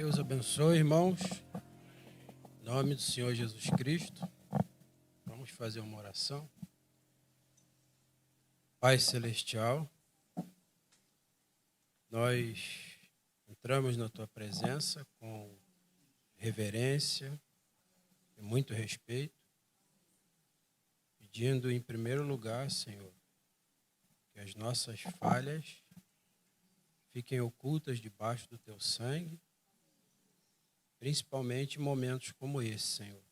Deus abençoe, irmãos. Em nome do Senhor Jesus Cristo, vamos fazer uma oração. Pai Celestial, nós entramos na Tua presença com reverência e muito respeito, pedindo em primeiro lugar, Senhor, que as nossas falhas fiquem ocultas debaixo do Teu sangue, principalmente em momentos como esse, Senhor,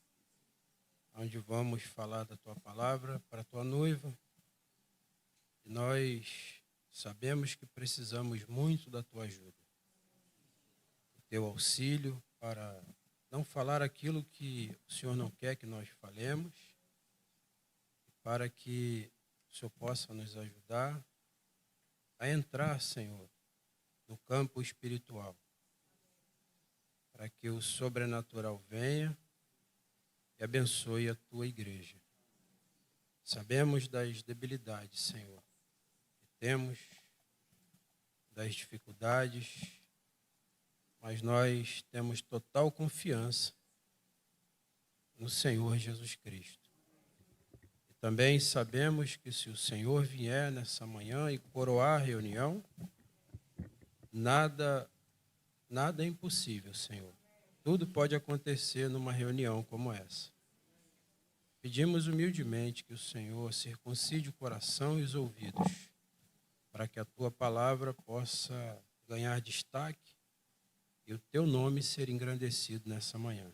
onde vamos falar da Tua palavra para a Tua noiva. E nós sabemos que precisamos muito da Tua ajuda, do Teu auxílio para não falar aquilo que o Senhor não quer que nós falemos, para que o Senhor possa nos ajudar a entrar, Senhor, no campo espiritual, para que o sobrenatural venha e abençoe a Tua igreja. Sabemos das debilidades, Senhor, que temos, das dificuldades, mas nós temos total confiança no Senhor Jesus Cristo. E também sabemos que se o Senhor vier nessa manhã e coroar a reunião, nada é impossível, Senhor. Tudo pode acontecer numa reunião como essa. Pedimos humildemente que o Senhor circuncide o coração e os ouvidos, para que a Tua palavra possa ganhar destaque e o Teu nome ser engrandecido nessa manhã.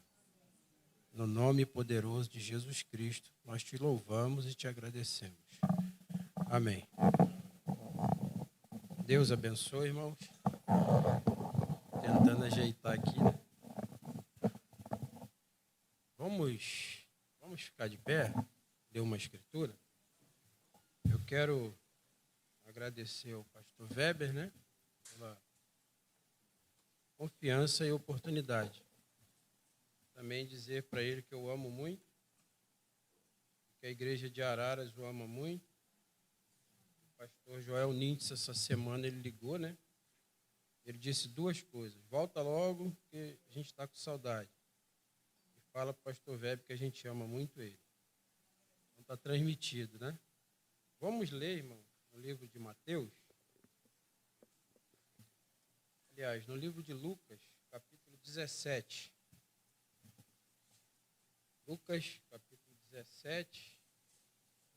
No nome poderoso de Jesus Cristo, nós Te louvamos e Te agradecemos. Amém. Deus abençoe, irmãos. Tentando ajeitar aqui, né? Vamos ficar de pé, ler uma escritura. Eu quero agradecer ao pastor Weber, né, pela confiança e oportunidade. Também dizer para ele que eu amo muito, que a igreja de Araras o ama muito. O pastor Joel Nintz, essa semana, ele ligou, né? Ele disse duas coisas: volta logo, porque a gente está com saudade. E fala para o pastor Weber que a gente ama muito ele. Então está transmitido, né? Vamos ler, irmão, no livro de Mateus. Aliás, no livro de Lucas, capítulo 17. Lucas, capítulo 17,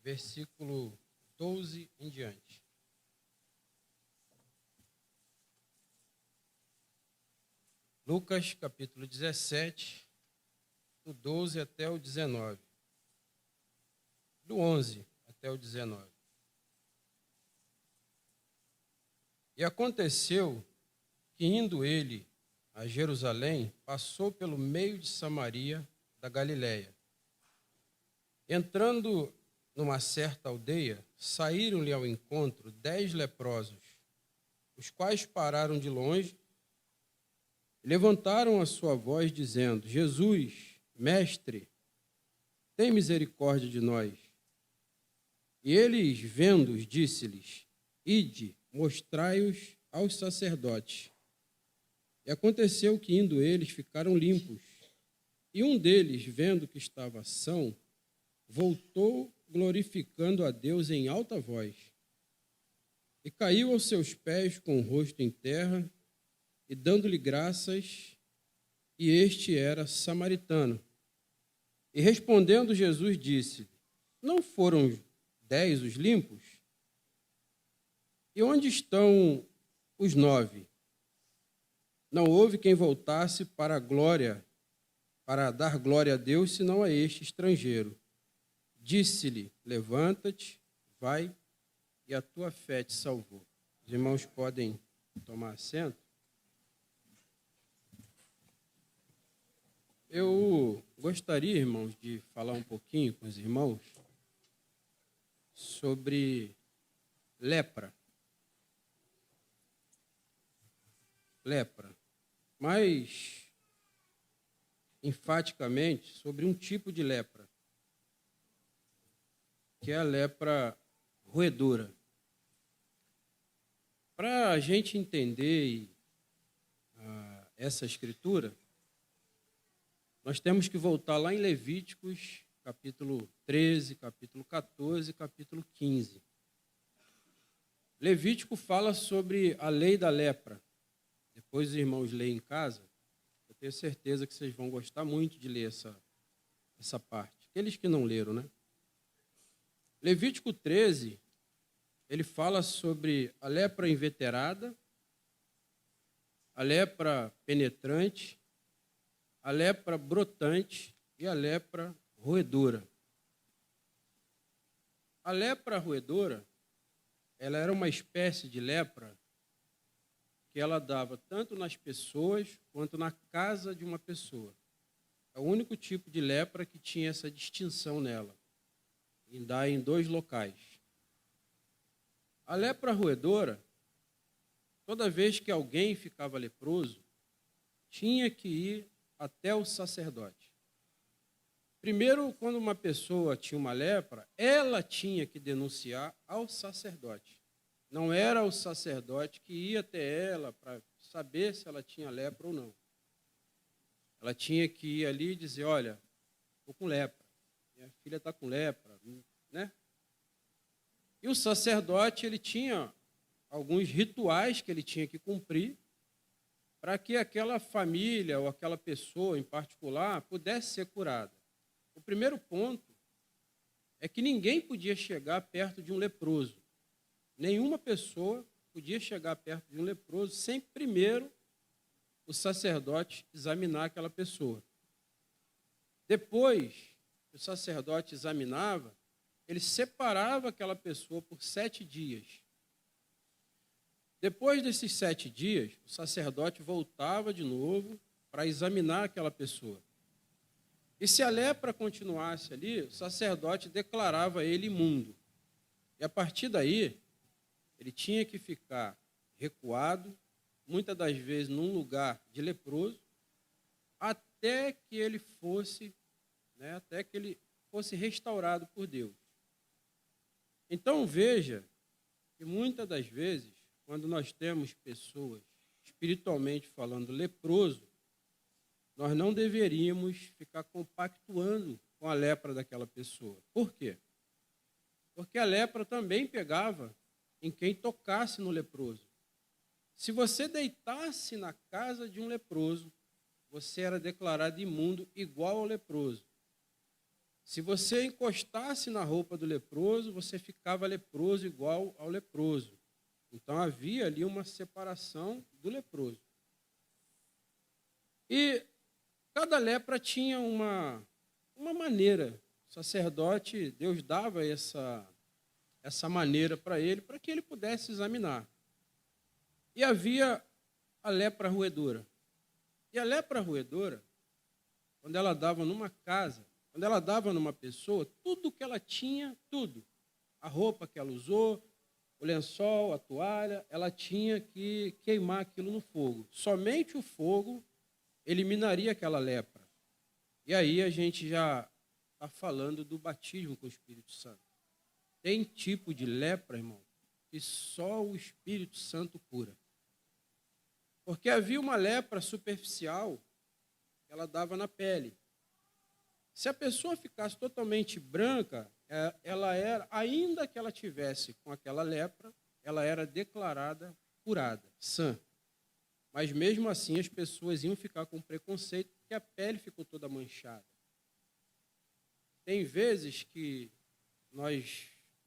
versículo 12 em diante. Lucas, capítulo 17, do 12 até o 19. Do 11 até o 19. E aconteceu que, indo ele a Jerusalém, passou pelo meio de Samaria da Galileia. Entrando numa certa aldeia, saíram-lhe ao encontro 10 leprosos, os quais pararam de longe, levantaram a sua voz, dizendo: Jesus, mestre, tem misericórdia de nós. E eles, vendo-os, disse-lhes: Ide, mostrai-os aos sacerdotes. E aconteceu que, indo eles, ficaram limpos. E um deles, vendo que estava são, voltou glorificando a Deus em alta voz. E caiu aos seus pés com o rosto em terra, e dando-lhe graças, e este era samaritano. E respondendo Jesus, disse: Não foram 10 os limpos? E onde estão os 9? Não houve quem voltasse para dar glória a Deus, senão a este estrangeiro. Disse-lhe: Levanta-te, vai, e a tua fé te salvou. Os irmãos podem tomar assento. Eu gostaria, irmãos, de falar um pouquinho com os irmãos sobre lepra. Lepra. Mais enfaticamente sobre um tipo de lepra, que é a lepra roedora. Para a gente entender essa escritura, nós temos que voltar lá em Levíticos, capítulo 13, capítulo 14, capítulo 15. Levítico fala sobre a lei da lepra. Depois os irmãos leem em casa. Eu tenho certeza que vocês vão gostar muito de ler essa parte. Aqueles que não leram, né? Levítico 13, ele fala sobre a lepra inveterada, a lepra penetrante, a lepra brotante e a lepra roedora. A lepra roedora, ela era uma espécie de lepra que ela dava tanto nas pessoas quanto na casa de uma pessoa. É o único tipo de lepra que tinha essa distinção nela, em dar em 2 locais. A lepra roedora, toda vez que alguém ficava leproso, tinha que ir até o sacerdote. Primeiro, quando uma pessoa tinha uma lepra, ela tinha que denunciar ao sacerdote. Não era o sacerdote que ia até ela para saber se ela tinha lepra ou não. Ela tinha que ir ali e dizer, olha, estou com lepra, minha filha está com lepra, né? E o sacerdote, ele tinha alguns rituais que ele tinha que cumprir para que aquela família ou aquela pessoa em particular pudesse ser curada. O primeiro ponto é que ninguém podia chegar perto de um leproso. Nenhuma pessoa podia chegar perto de um leproso sem primeiro o sacerdote examinar aquela pessoa. Depois que o sacerdote examinava, ele separava aquela pessoa por 7 dias. Depois desses 7 dias, o sacerdote voltava de novo para examinar aquela pessoa. E se a lepra continuasse ali, o sacerdote declarava ele imundo. E a partir daí, ele tinha que ficar recuado, muitas das vezes num lugar de leproso, até que ele fosse restaurado por Deus. Então veja que muitas das vezes, quando nós temos pessoas, espiritualmente falando, leproso, nós não deveríamos ficar compactuando com a lepra daquela pessoa. Por quê? Porque a lepra também pegava em quem tocasse no leproso. Se você deitasse na casa de um leproso, você era declarado imundo igual ao leproso. Se você encostasse na roupa do leproso, você ficava leproso igual ao leproso. Então havia ali uma separação do leproso. E cada lepra tinha uma maneira. O sacerdote, Deus dava essa maneira para que ele pudesse examinar. E havia a lepra roedora. E a lepra roedora, quando ela dava numa casa, quando ela dava numa pessoa, tudo que ela tinha, tudo, a roupa que ela usou, o lençol, a toalha, ela tinha que queimar aquilo no fogo. Somente o fogo eliminaria aquela lepra. E aí a gente já está falando do batismo com o Espírito Santo. Tem tipo de lepra, irmão, que só o Espírito Santo cura. Porque havia uma lepra superficial que ela dava na pele. Se a pessoa ficasse totalmente branca, ela era, ainda que ela tivesse com aquela lepra, ela era declarada curada, sã. Mas mesmo assim as pessoas iam ficar com preconceito porque a pele ficou toda manchada. Tem vezes que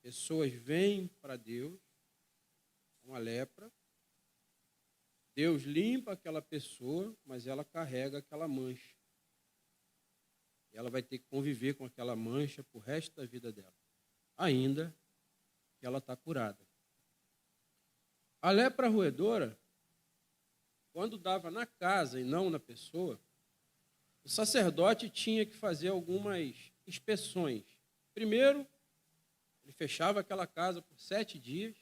pessoas vêm para Deus com a lepra, Deus limpa aquela pessoa, mas ela carrega aquela mancha. E ela vai ter que conviver com aquela mancha por resto da vida dela, ainda que ela está curada. A lepra roedora, quando dava na casa e não na pessoa, o sacerdote tinha que fazer algumas inspeções. Primeiro, ele fechava aquela casa por 7 dias,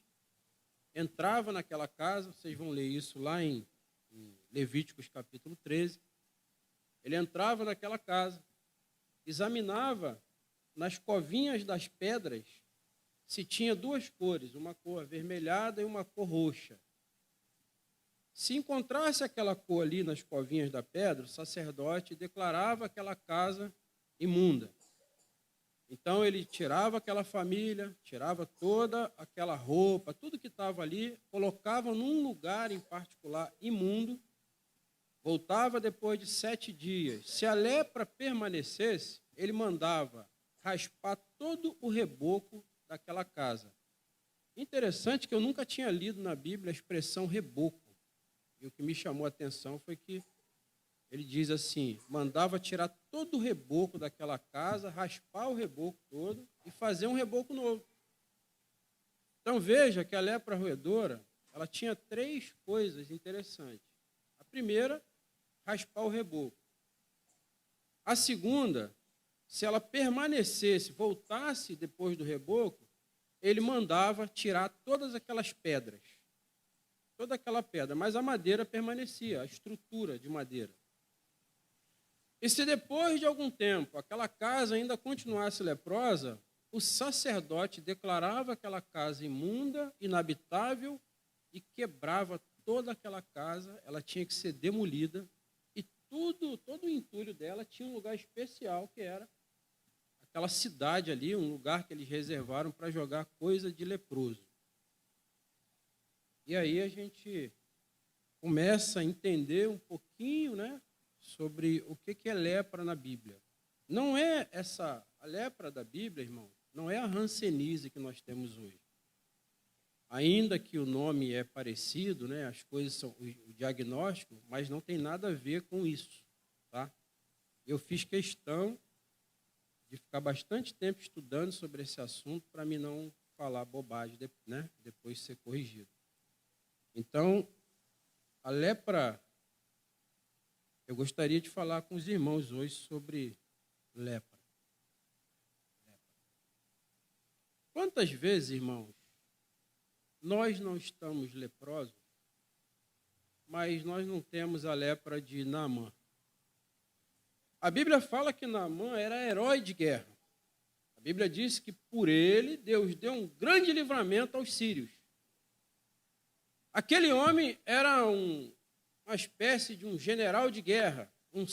entrava naquela casa, vocês vão ler isso lá em Levíticos capítulo 13, ele entrava naquela casa, examinava nas covinhas das pedras se tinha 2 cores, uma cor avermelhada e uma cor roxa. Se encontrasse aquela cor ali nas covinhas da pedra, o sacerdote declarava aquela casa imunda. Então ele tirava aquela família, tirava toda aquela roupa, tudo que estava ali, colocava num lugar em particular imundo, voltava depois de 7 dias. Se a lepra permanecesse, ele mandava raspar todo o reboco daquela casa. Interessante que eu nunca tinha lido na Bíblia a expressão reboco. E o que me chamou a atenção foi que ele diz assim, mandava tirar todo o reboco daquela casa, raspar o reboco todo e fazer um reboco novo. Então veja que a lepra roedora, ela tinha 3 coisas interessantes. A primeira, raspar o reboco. A segunda, se ela permanecesse, voltasse depois do reboco, ele mandava tirar todas aquelas pedras. Toda aquela pedra, mas a madeira permanecia, a estrutura de madeira. E se depois de algum tempo aquela casa ainda continuasse leprosa, o sacerdote declarava aquela casa imunda, inabitável e quebrava toda aquela casa, ela tinha que ser demolida e todo o entulho dela tinha um lugar especial que era aquela cidade ali, um lugar que eles reservaram para jogar coisa de leproso. E aí a gente começa a entender um pouquinho, né, sobre o que é lepra na Bíblia. Não é a lepra da Bíblia, irmão, não é a hanseníase que nós temos hoje. Ainda que o nome é parecido, né, as coisas são o diagnóstico, mas não tem nada a ver com isso, tá? Eu fiz questão de ficar bastante tempo estudando sobre esse assunto para mim não falar bobagem, né, depois ser corrigido. Então, a lepra, eu gostaria de falar com os irmãos hoje sobre lepra. Quantas vezes, irmãos, nós não estamos leprosos, mas nós não temos a lepra de Naamã? A Bíblia fala que Naamã era herói de guerra. A Bíblia diz que por ele Deus deu um grande livramento aos sírios. Aquele homem era uma espécie de um general de guerra, um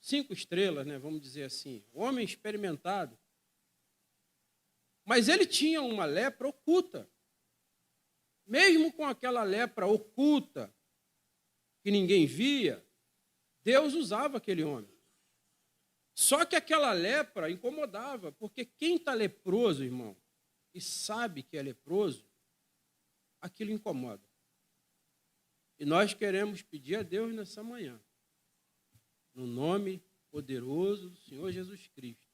5 estrelas, né, vamos dizer assim, um homem experimentado. Mas ele tinha uma lepra oculta. Mesmo com aquela lepra oculta, que ninguém via, Deus usava aquele homem. Só que aquela lepra incomodava, porque quem está leproso, irmão, e sabe que é leproso, aquilo incomoda. E nós queremos pedir a Deus nessa manhã, no nome poderoso do Senhor Jesus Cristo,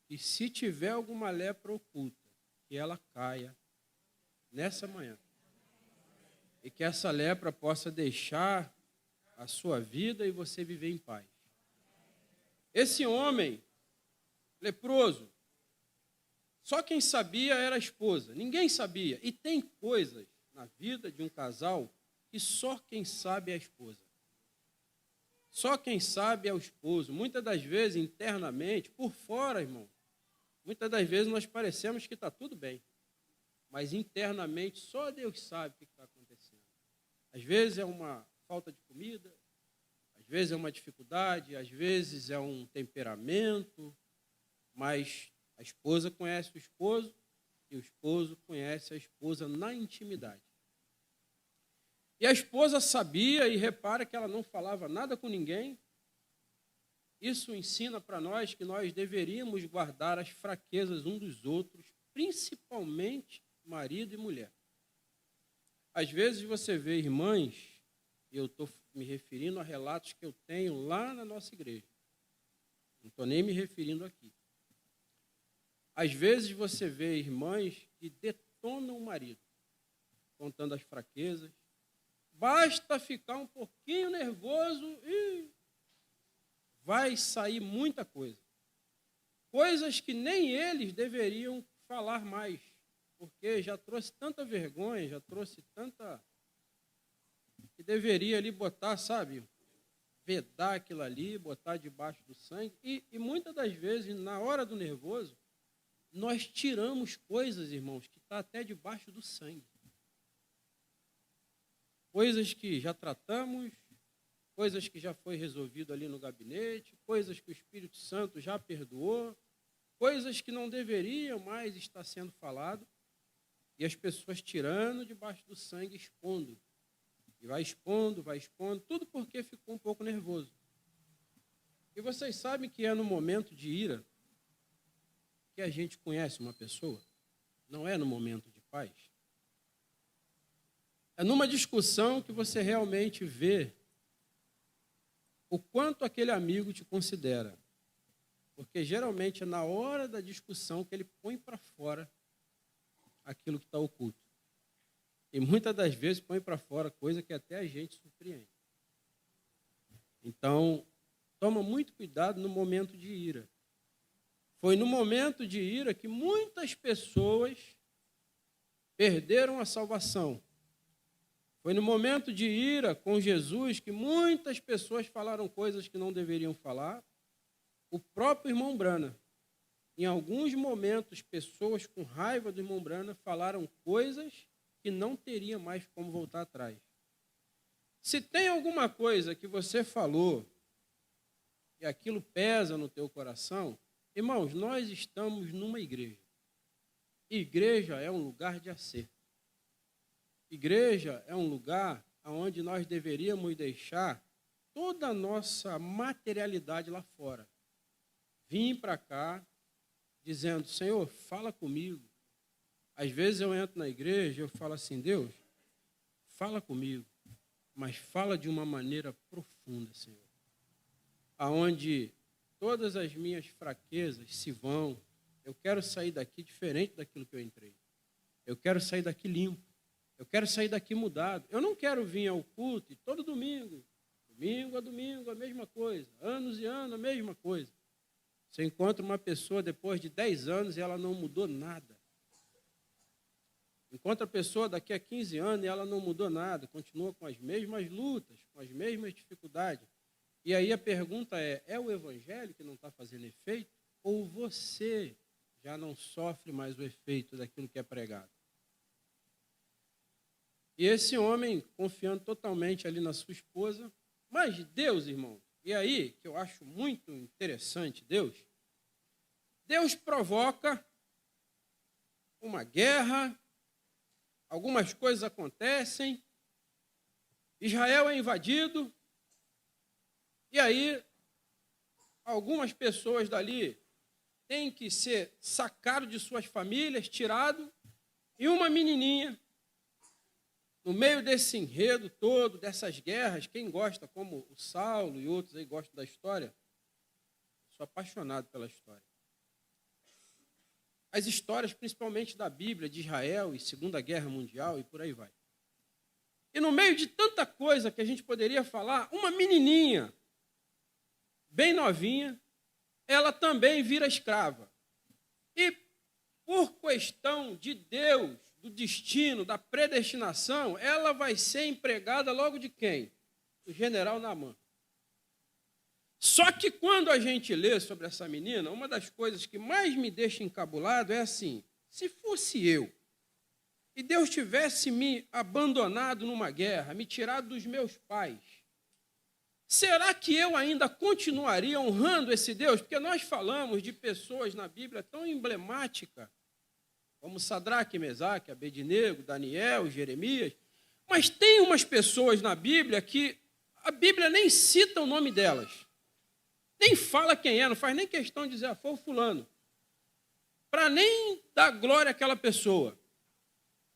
e se tiver alguma lepra oculta, que ela caia nessa manhã. E que essa lepra possa deixar a sua vida e você viver em paz. Esse homem leproso, só quem sabia era a esposa, ninguém sabia. E tem coisas na vida de um casal que só quem sabe é a esposa. Só quem sabe é o esposo. Muitas das vezes, internamente, por fora, irmão, muitas das vezes nós parecemos que está tudo bem. Mas internamente, só Deus sabe o que está acontecendo. Às vezes é uma falta de comida, às vezes é uma dificuldade, às vezes é um temperamento, mas a esposa conhece o esposo e o esposo conhece a esposa na intimidade. E a esposa sabia, e repara que ela não falava nada com ninguém. Isso ensina para nós que nós deveríamos guardar as fraquezas um dos outros, principalmente marido e mulher. Às vezes você vê irmãs, e eu estou me referindo a relatos que eu tenho lá na nossa igreja. Não estou nem me referindo aqui. Às vezes você vê irmãs que detonam o marido, contando as fraquezas. Basta ficar um pouquinho nervoso e vai sair muita coisa. Coisas que nem eles deveriam falar mais, porque já trouxe tanta vergonha, já trouxe tanta... que deveria ali botar, sabe, vedar aquilo ali, botar debaixo do sangue. E muitas das vezes, na hora do nervoso, nós tiramos coisas, irmãos, que está até debaixo do sangue. coisas que já tratamos, coisas que já foi resolvido ali no gabinete, coisas que o Espírito Santo já perdoou, coisas que não deveriam mais estar sendo falado, e as pessoas tirando debaixo do sangue, expondo. E vai expondo, tudo porque ficou um pouco nervoso. E vocês sabem que é no momento de ira que a gente conhece uma pessoa, não é no momento de paz. É numa discussão que você realmente vê o quanto aquele amigo te considera. Porque geralmente é na hora da discussão que ele põe para fora aquilo que está oculto. E muitas das vezes põe para fora coisa que até a gente surpreende. Então, toma muito cuidado no momento de ira. Foi no momento de ira que muitas pessoas perderam a salvação. Foi no momento de ira com Jesus que muitas pessoas falaram coisas que não deveriam falar. O próprio irmão Brana, em alguns momentos, pessoas com raiva do irmão Brana falaram coisas que não teria mais como voltar atrás. Se tem alguma coisa que você falou e aquilo pesa no teu coração, irmãos, nós estamos numa igreja. Igreja é um lugar de acerto. Igreja é um lugar onde nós deveríamos deixar toda a nossa materialidade lá fora. Vim para cá dizendo, Senhor, fala comigo. Às vezes eu entro na igreja e eu falo assim, Deus, fala comigo, mas fala de uma maneira profunda, Senhor. Aonde todas as minhas fraquezas se vão. Eu quero sair daqui diferente daquilo que eu entrei. Eu quero sair daqui limpo. Eu quero sair daqui mudado. Eu não quero vir ao culto e todo domingo a domingo, a mesma coisa. Anos e anos, a mesma coisa. Você encontra uma pessoa depois de 10 anos e ela não mudou nada. Encontra a pessoa daqui a 15 anos e ela não mudou nada. Continua com as mesmas lutas, com as mesmas dificuldades. E aí a pergunta é o evangelho que não está fazendo efeito? Ou você já não sofre mais o efeito daquilo que é pregado? E esse homem, confiando totalmente ali na sua esposa, mas Deus, irmão, e aí que eu acho muito interessante, Deus provoca uma guerra, algumas coisas acontecem, Israel é invadido, e aí algumas pessoas dali têm que ser sacadas de suas famílias, tirado, e uma menininha, no meio desse enredo todo, dessas guerras, quem gosta, como o Saulo e outros aí gostam da história, sou apaixonado pela história. As histórias, principalmente da Bíblia, de Israel e Segunda Guerra Mundial e por aí vai. E no meio de tanta coisa que a gente poderia falar, uma menininha, bem novinha, ela também vira escrava. E por questão de Deus, do destino, da predestinação, ela vai ser empregada logo de quem? O general Naamã. Só que quando a gente lê sobre essa menina, uma das coisas que mais me deixa encabulado é assim, se fosse eu, e Deus tivesse me abandonado numa guerra, me tirado dos meus pais, será que eu ainda continuaria honrando esse Deus? Porque nós falamos de pessoas na Bíblia tão emblemáticas, como Sadraque, Mesaque, Abednego, Daniel, Jeremias, mas tem umas pessoas na Bíblia que a Bíblia nem cita o nome delas, nem fala quem é, não faz nem questão de dizer, foi o fulano, para nem dar glória àquela pessoa.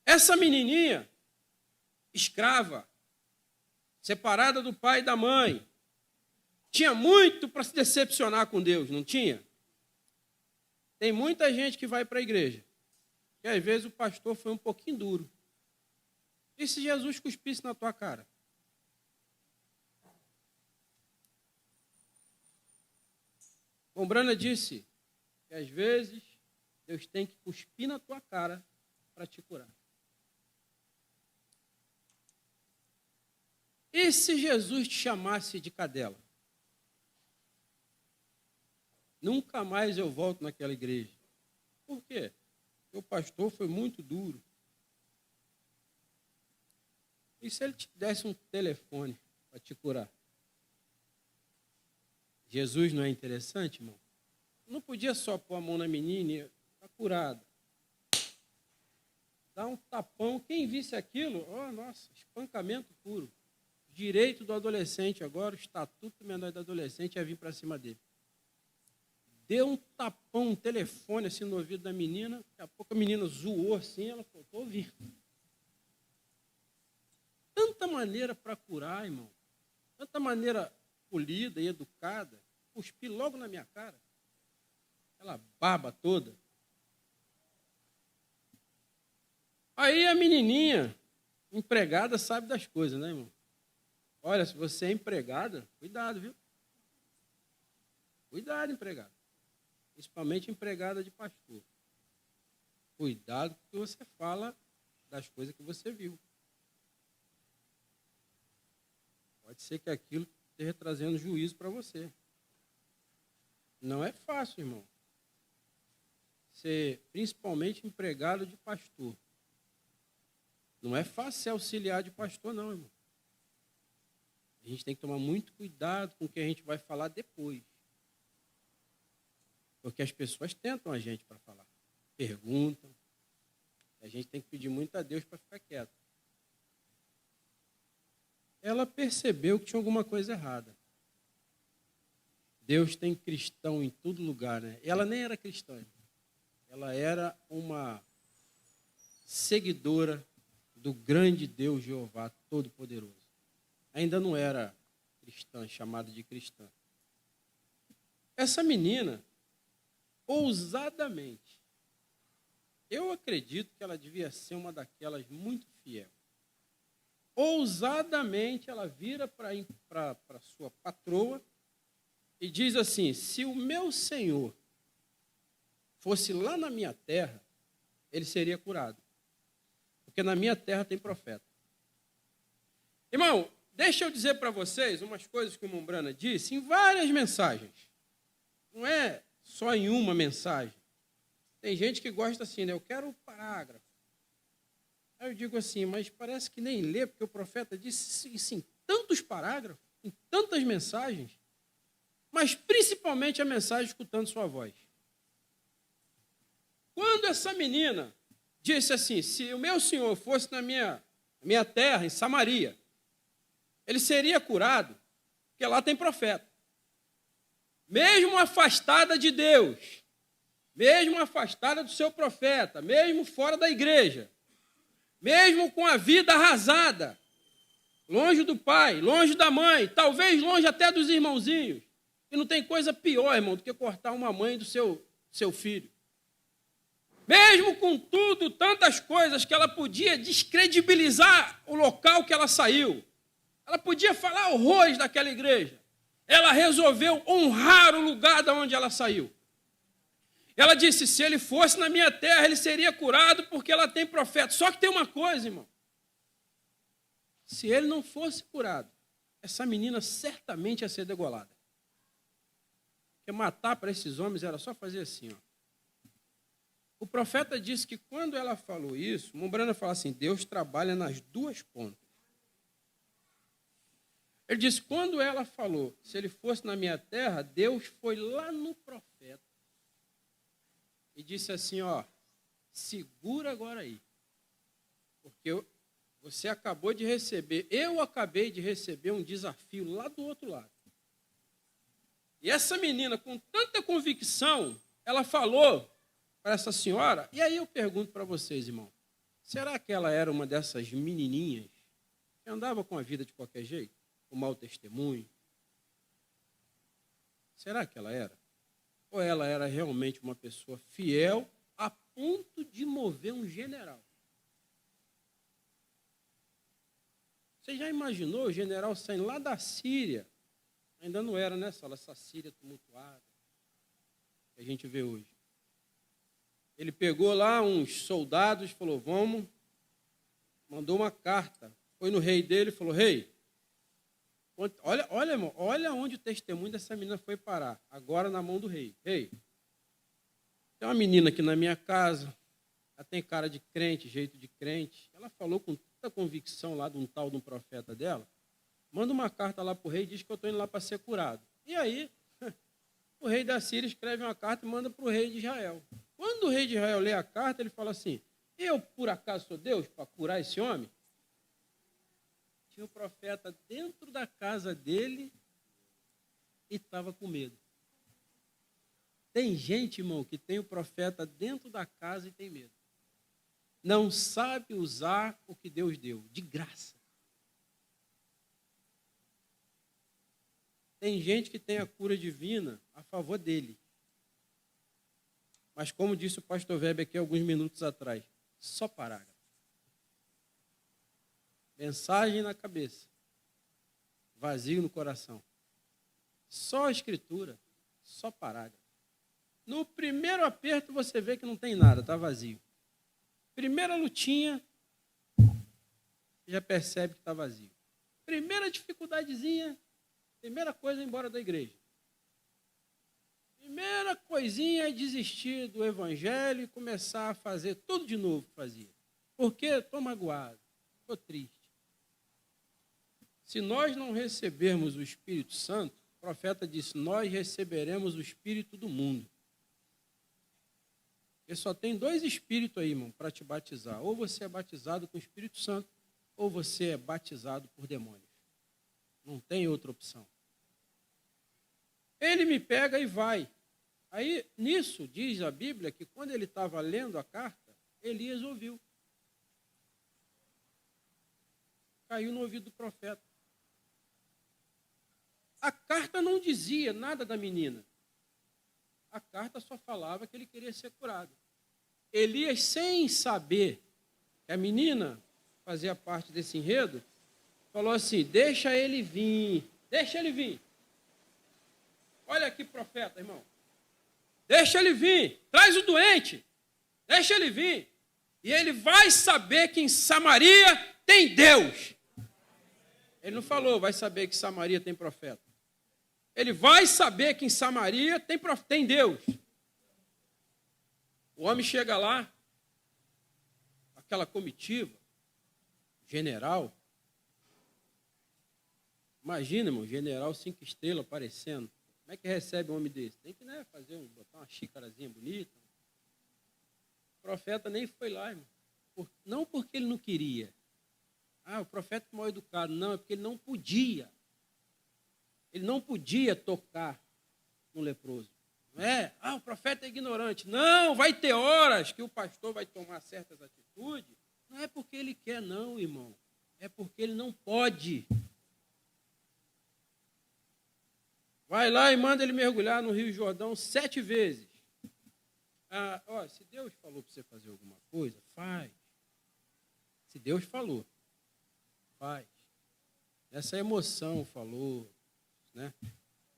Essa menininha, escrava, separada do pai e da mãe, tinha muito para se decepcionar com Deus, não tinha? Tem muita gente que vai para a igreja, e às vezes o pastor foi um pouquinho duro. E se Jesus cuspisse na tua cara? Bom, Brana disse que às vezes Deus tem que cuspir na tua cara para te curar. E se Jesus te chamasse de cadela? Nunca mais eu volto naquela igreja. Por quê? Porque o pastor foi muito duro. E se ele te desse um telefone para te curar? Jesus não é interessante, irmão? Não podia só pôr a mão na menina e está curada. Dá um tapão. Quem visse aquilo, nossa, espancamento puro. Direito do adolescente agora, o estatuto menor do adolescente ia vir para cima dele. Deu um tapão, um telefone assim no ouvido da menina, daqui a pouco a menina zoou assim, ela falou, estou ouvindo. Tanta maneira para curar, irmão. Tanta maneira polida e educada. Cuspi logo na minha cara. Aquela baba toda. Aí a menininha, empregada, sabe das coisas, né, irmão? Olha, se você é empregada, cuidado, viu? Cuidado, empregada. Principalmente empregada de pastor. Cuidado porque você fala das coisas que você viu. Pode ser que aquilo esteja trazendo juízo para você. Não é fácil, irmão. Ser principalmente empregado de pastor. Não é fácil ser auxiliar de pastor, não, irmão. A gente tem que tomar muito cuidado com o que a gente vai falar depois. Porque as pessoas tentam a gente para falar. Perguntam. A gente tem que pedir muito a Deus para ficar quieto. Ela percebeu que tinha alguma coisa errada. Deus tem cristão em todo lugar, né? Ela nem era cristã. Ela era uma seguidora do grande Deus Jeová Todo-Poderoso. Ainda não era cristã, chamada de cristã. Essa menina, ousadamente, eu acredito que ela devia ser uma daquelas muito fiel. Ousadamente, ela vira para sua patroa e diz assim, se o meu senhor fosse lá na minha terra, ele seria curado. Porque na minha terra tem profeta. Irmão, deixa eu dizer para vocês umas coisas que o Mombrana disse em várias mensagens. Não é só em uma mensagem. Tem gente que gosta assim, né? Eu quero um parágrafo. Aí eu digo assim, mas parece que nem lê, porque o profeta disse isso em tantos parágrafos, em tantas mensagens, mas principalmente a mensagem escutando sua voz. Quando essa menina disse assim, se o meu senhor fosse na minha terra, em Samaria, ele seria curado, porque lá tem profeta. Mesmo afastada de Deus, mesmo afastada do seu profeta, mesmo fora da igreja, mesmo com a vida arrasada, longe do pai, longe da mãe, talvez longe até dos irmãozinhos, e não tem coisa pior, irmão, do que cortar uma mãe do seu filho. Mesmo com tudo, tantas coisas que ela podia descredibilizar o local que ela saiu, ela podia falar horrores daquela igreja, ela resolveu honrar o lugar de onde ela saiu. Ela disse, se ele fosse na minha terra, ele seria curado porque ela tem profeta. Só que tem uma coisa, irmão. Se ele não fosse curado, essa menina certamente ia ser degolada. Porque matar para esses homens era só fazer assim, ó. O profeta disse que quando ela falou isso, Mombrana fala assim, Deus trabalha nas duas pontas. Ele disse, quando ela falou, se ele fosse na minha terra, Deus foi lá no profeta e disse assim, ó, segura agora aí, porque você acabou de receber, eu acabei de receber um desafio lá do outro lado. E essa menina, com tanta convicção, ela falou para essa senhora, e aí eu pergunto para vocês, irmão, será que ela era uma dessas menininhas que andava com a vida de qualquer jeito, com mau testemunho? Será que ela era? Ou ela era realmente uma pessoa fiel a ponto de mover um general? Você já imaginou o general saindo lá da Síria? Ainda não era, né, essa Síria tumultuada que a gente vê hoje. Ele pegou lá uns soldados, falou, vamos, mandou uma carta, foi no rei dele e falou, rei, olha, irmão, olha onde o testemunho dessa menina foi parar, agora na mão do rei. Rei, tem uma menina aqui na minha casa, ela tem cara de crente, jeito de crente, ela falou com muita convicção lá de um tal de um profeta dela, manda uma carta lá para o rei e diz que eu estou indo lá para ser curado. E aí, o rei da Síria escreve uma carta e manda para o rei de Israel. Quando o rei de Israel lê a carta, ele fala assim, eu, por acaso, sou Deus para curar esse homem? Tinha um profeta dentro da casa dele e estava com medo. Tem gente, irmão, que tem o profeta dentro da casa e tem medo. Não sabe usar o que Deus deu, de graça. Tem gente que tem a cura divina a favor dele. Mas como disse o pastor Weber aqui alguns minutos atrás, só parágrafo. Mensagem na cabeça, vazio no coração. Só a escritura, só parágrafo. No primeiro aperto você vê que não tem nada, está vazio. Primeira lutinha, já percebe que está vazio. Primeira dificuldadezinha, primeira coisa é ir embora da igreja. Primeira coisinha é desistir do evangelho e começar a fazer tudo de novo que fazia. Por quê? Estou magoado, estou triste. Se nós não recebermos o Espírito Santo, o profeta disse, nós receberemos o Espírito do mundo. Porque só tem 2 espíritos aí, irmão, para te batizar. Ou você é batizado com o Espírito Santo, ou você é batizado por demônios. Não tem outra opção. Ele me pega e vai. Aí, nisso, diz a Bíblia que quando ele estava lendo a carta, Elias ouviu. Caiu no ouvido do profeta. A carta não dizia nada da menina. A carta só falava que ele queria ser curado. Elias, sem saber que a menina fazia parte desse enredo, falou assim, deixa ele vir, deixa ele vir. Olha aqui, profeta, irmão. Deixa ele vir, traz o doente, deixa ele vir. E ele vai saber que em Samaria tem Deus. Ele não falou, vai saber que em Samaria tem profeta. Ele vai saber que em Samaria tem Deus. O homem chega lá, aquela comitiva, general. Imagina, irmão, general 5 estrelas aparecendo. Como é que recebe um homem desse? Tem que, né, botar uma xícarazinha bonita. O profeta nem foi lá, irmão. Não porque ele não queria. O profeta é mal educado. Não, é porque ele não podia. Ele não podia tocar no leproso. Não é? O profeta é ignorante. Não, vai ter horas que o pastor vai tomar certas atitudes. Não é porque ele quer, não, irmão. É porque ele não pode. Vai lá e manda ele mergulhar no Rio Jordão 7 vezes. Se Deus falou para você fazer alguma coisa, faz. Se Deus falou, faz. Essa emoção falou, né?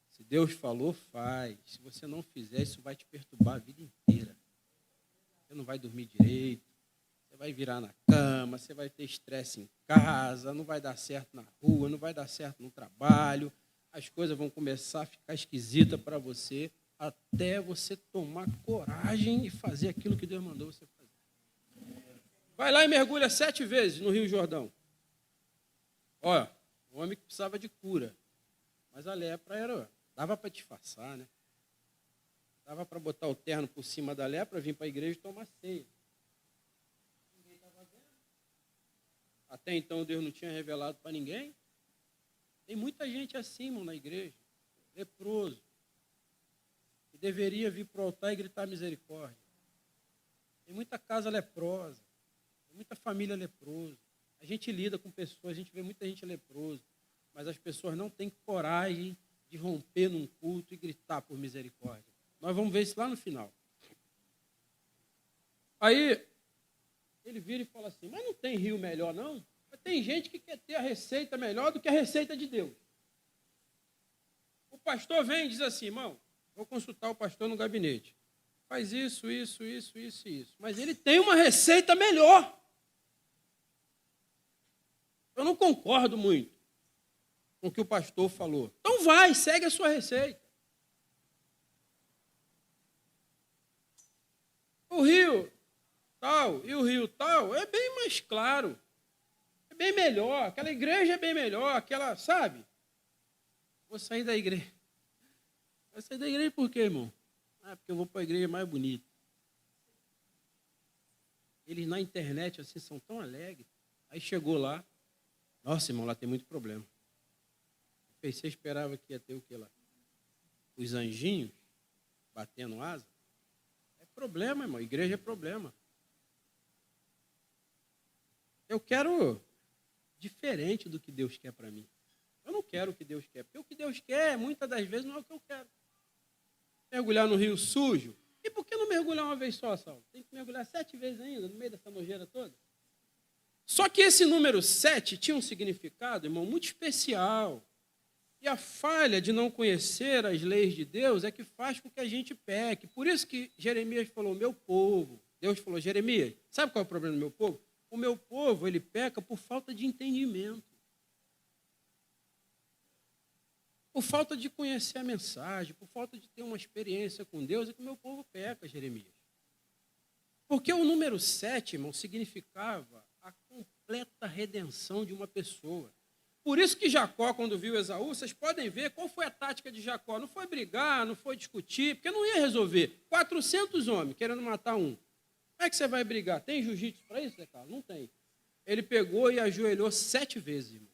Se Deus falou, faz. Se você não fizer, isso vai te perturbar a vida inteira. Você não vai dormir direito, você vai virar na cama, você vai ter estresse em casa, não vai dar certo na rua, não vai dar certo no trabalho. As coisas vão começar a ficar esquisitas para você, até você tomar coragem e fazer aquilo que Deus mandou você fazer. Vai lá e mergulha 7 vezes no Rio Jordão. Olha, o homem que precisava de cura. Mas a lepra dava para disfarçar, né? Dava para botar o terno por cima da lepra, vir para a igreja e tomar ceia. Ninguém estava vendo. Até então Deus não tinha revelado para ninguém. Tem muita gente assim, irmão, na igreja, leproso, que deveria vir para o altar e gritar misericórdia. Tem muita casa leprosa, tem muita família leprosa. A gente lida com pessoas, a gente vê muita gente leprosa, mas as pessoas não têm coragem de romper num culto e gritar por misericórdia. Nós vamos ver isso lá no final. Aí, ele vira e fala assim, mas não tem rio melhor, não? Tem gente que quer ter a receita melhor do que a receita de Deus. O pastor vem e diz assim, irmão, vou consultar o pastor no gabinete. Faz isso, isso, isso, isso e isso. Mas ele tem uma receita melhor. Eu não concordo muito com o que o pastor falou. Então vai, segue a sua receita. O rio tal e o rio tal é bem mais claro. É bem melhor, aquela igreja é bem melhor, aquela, sabe? Vou sair da igreja. Vai sair da igreja por quê, irmão? Ah, porque eu vou para a igreja mais bonita. Eles na internet, assim, são tão alegres. Aí chegou lá. Nossa, irmão, lá tem muito problema. Você esperava que ia ter o que lá? Os anjinhos batendo asa? É problema, irmão. Igreja é problema. Eu quero diferente do que Deus quer para mim. Eu não quero o que Deus quer, porque o que Deus quer, muitas das vezes, não é o que eu quero. Mergulhar no rio sujo. E por que não mergulhar uma vez só, Saulo? Tem que mergulhar 7 vezes ainda, no meio dessa nojeira toda. Só que esse número 7 tinha um significado, irmão, muito especial. E a falha de não conhecer as leis de Deus é que faz com que a gente peque. Por isso que Jeremias falou, meu povo. Deus falou, Jeremias, sabe qual é o problema do meu povo? O meu povo, ele peca por falta de entendimento. Por falta de conhecer a mensagem, por falta de ter uma experiência com Deus, é que o meu povo peca, Jeremias. Porque o número 7, irmão, significava a completa redenção de uma pessoa. Por isso que Jacó, quando viu Esaú, vocês podem ver qual foi a tática de Jacó. Não foi brigar, não foi discutir, porque não ia resolver. 400 homens querendo matar um. Como é que você vai brigar? Tem jiu-jitsu para isso, Zé Carlos? Não tem. Ele pegou e ajoelhou 7 vezes, irmão.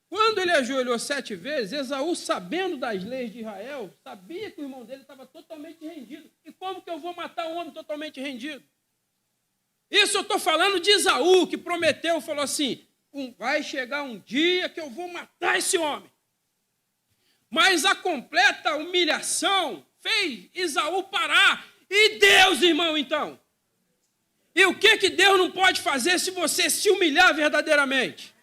Quando ele ajoelhou 7 vezes, Esaú, sabendo das leis de Israel, sabia que o irmão dele estava totalmente rendido. E como que eu vou matar um homem totalmente rendido? Isso eu estou falando de Esaú, que prometeu, falou assim, vai chegar um dia que eu vou matar esse homem. Mas a completa humilhação fez Esaú parar. E Deus, irmão, então? E o que Deus não pode fazer se você se humilhar verdadeiramente?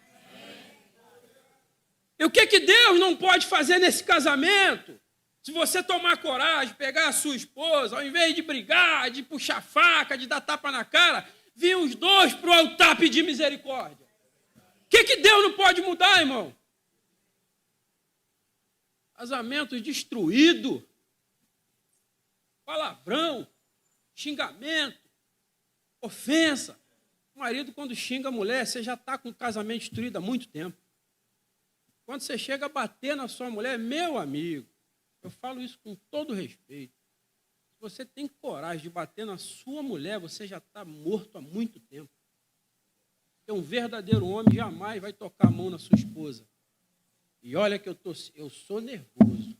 E o que Deus não pode fazer nesse casamento? Se você tomar coragem, pegar a sua esposa, ao invés de brigar, de puxar faca, de dar tapa na cara, vir os dois para o altar pedir misericórdia. O que Deus não pode mudar, irmão? Casamentos destruídos, palavrão, xingamento, ofensa. O marido, quando xinga a mulher, você já está com o casamento destruído há muito tempo. Quando você chega a bater na sua mulher, meu amigo, eu falo isso com todo respeito. Se você tem coragem de bater na sua mulher, você já está morto há muito tempo. Porque um verdadeiro homem jamais vai tocar a mão na sua esposa. E olha que eu sou nervoso,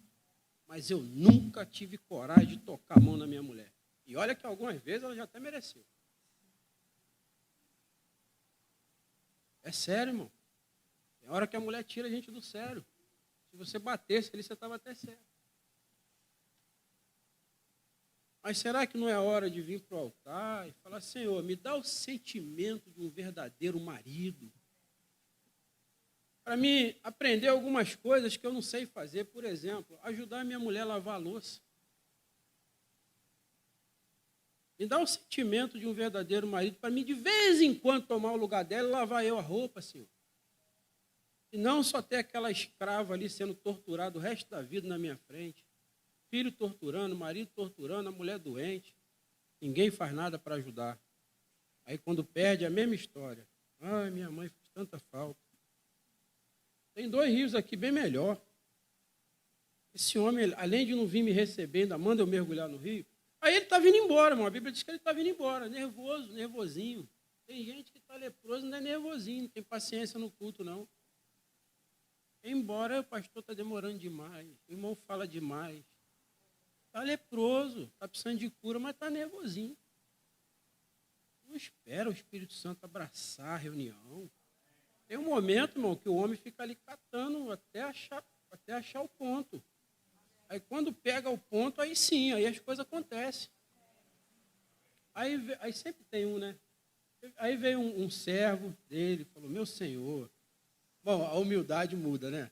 mas eu nunca tive coragem de tocar a mão na minha mulher. E olha que algumas vezes ela já até mereceu. É sério, irmão. Tem hora que a mulher tira a gente do sério. Se você batesse ali, você estava até sério. Mas será que não é hora de vir para o altar e falar, Senhor, me dá o sentimento de um verdadeiro marido? Para mim, aprender algumas coisas que eu não sei fazer. Por exemplo, ajudar a minha mulher a lavar a louça. Me dá o sentimento de um verdadeiro marido para mim, de vez em quando, tomar o lugar dela e lavar eu a roupa, Senhor. E não só ter aquela escrava ali sendo torturada o resto da vida na minha frente. Filho torturando, marido torturando, a mulher doente. Ninguém faz nada para ajudar. Aí quando perde, a mesma história. Ai, minha mãe fez tanta falta. Tem 2 rios aqui bem melhor. Esse homem, além de não vir me receber, ainda manda eu mergulhar no rio. Aí ele está vindo embora, irmão. A Bíblia diz que ele está vindo embora, nervoso, nervosinho. Tem gente que está leproso, não é nervosinho, não tem paciência no culto, não. Embora o pastor está demorando demais, o irmão fala demais. Está leproso, está precisando de cura, mas está nervosinho. Não espera o Espírito Santo abraçar a reunião. Tem um momento, irmão, que o homem fica ali catando até achar o ponto. Aí quando pega o ponto, aí sim, aí as coisas acontecem. Aí sempre tem um, né? Aí veio um servo dele, falou, meu senhor. Bom, a humildade muda, né?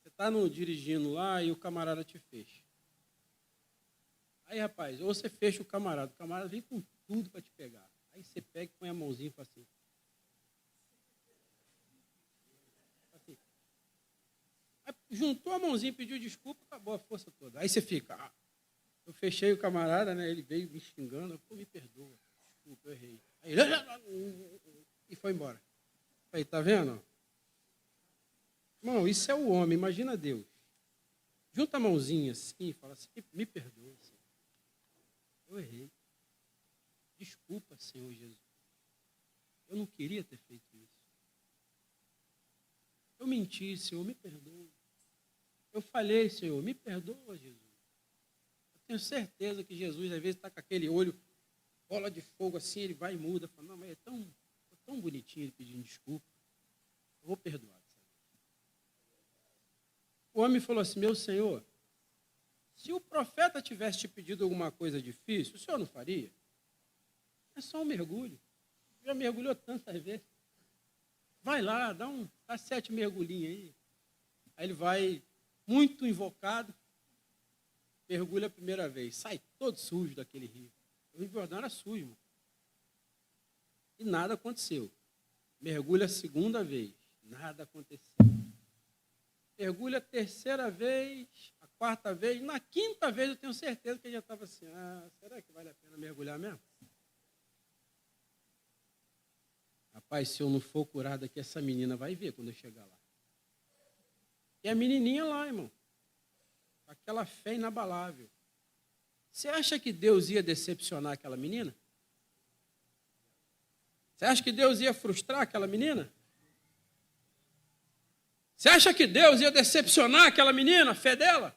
Você está dirigindo lá e o camarada te fecha. Aí, rapaz, ou você fecha o camarada vem com tudo para te pegar. Aí você pega e põe a mãozinha e fala assim. Aí, juntou a mãozinha, pediu desculpa, acabou a força toda. Aí você fica, eu fechei o camarada, né? Ele veio me xingando, pô, me perdoa, desculpa, eu errei. Aí, e foi embora. Aí, tá vendo? Irmão, isso é o homem, imagina Deus. Junta a mãozinha assim e fala assim, me perdoa, Senhor. Eu errei. Desculpa, Senhor Jesus. Eu não queria ter feito isso. Eu menti, Senhor, me perdoa. Eu falhei, Senhor, me perdoa, Jesus. Eu tenho certeza que Jesus, às vezes, está com aquele olho, bola de fogo assim, ele vai e muda. Fala, não, mas é tão bonitinho ele pedindo desculpa. Eu vou perdoar. O homem falou assim, meu Senhor, se o profeta tivesse te pedido alguma coisa difícil, o senhor não faria? É só um mergulho. Já mergulhou tantas vezes. Vai lá, dá 7 mergulhinhos aí. Aí ele vai, muito invocado, mergulha a primeira vez. Sai todo sujo daquele rio. O Rio Jordão era sujo, irmão. E nada aconteceu. Mergulha a segunda vez. Nada aconteceu. Mergulha a terceira vez, a quarta vez. Na quinta vez eu tenho certeza que ele já estava assim, será que vale a pena mergulhar mesmo? Rapaz, se eu não for curado aqui, essa menina vai ver quando eu chegar lá. E a menininha lá, irmão. Aquela fé inabalável. Você acha que Deus ia decepcionar aquela menina? Você acha que Deus ia frustrar aquela menina? Você acha que Deus ia decepcionar aquela menina, a fé dela?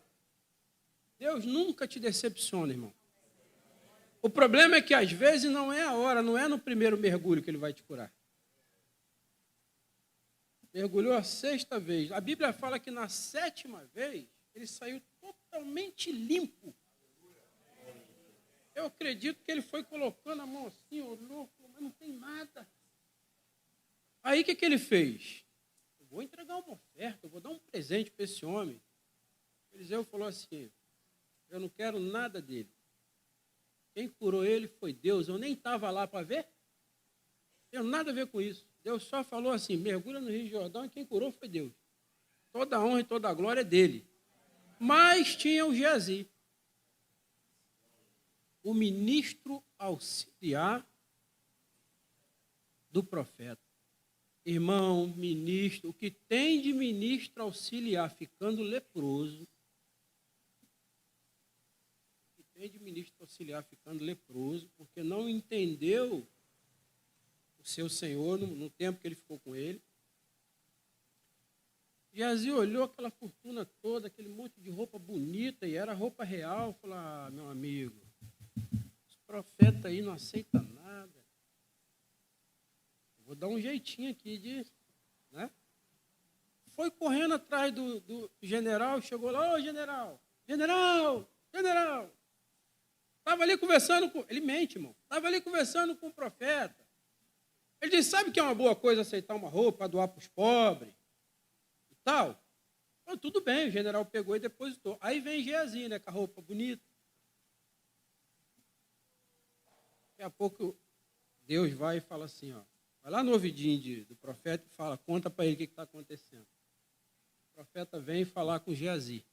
Deus nunca te decepciona, irmão. O problema é que às vezes não é a hora, não é no primeiro mergulho que ele vai te curar. Mergulhou a 6ª vez. A Bíblia fala que na 7ª vez ele saiu totalmente limpo. Eu acredito que ele foi colocando a mão assim, olhou, mas não tem nada. Aí o que ele fez? Eu vou entregar uma oferta, eu vou dar um presente para esse homem. Eliseu falou assim, eu não quero nada dele. Quem curou ele foi Deus, eu nem estava lá para ver. Não tenho nada a ver com isso. Deus só falou assim, mergulha no Rio Jordão e quem curou foi Deus. Toda a honra e toda a glória é dele. Mas tinha o Geazi, o ministro auxiliar do profeta. Irmão, ministro, o que tem de ministro auxiliar ficando leproso, o que tem de ministro auxiliar ficando leproso, porque não entendeu o seu senhor no tempo que ele ficou com ele. Geazi olhou aquela fortuna toda, aquele monte de roupa bonita, e era roupa real, falou, meu amigo, esse profeta aí não aceita nada. Vou dar um jeitinho aqui de... Né? Foi correndo atrás do general, chegou lá, general, estava ali conversando com... Ele mente, irmão. Estava ali conversando com o profeta. Ele disse, sabe que é uma boa coisa aceitar uma roupa, doar para os pobres? E tal. Então, tudo bem, o general pegou e depositou. Aí vem Geazi, né, com a roupa bonita. Daqui a pouco, Deus vai e fala assim, vai lá no ouvidinho do profeta e fala, conta para ele o que está acontecendo. O profeta vem falar com Geazi.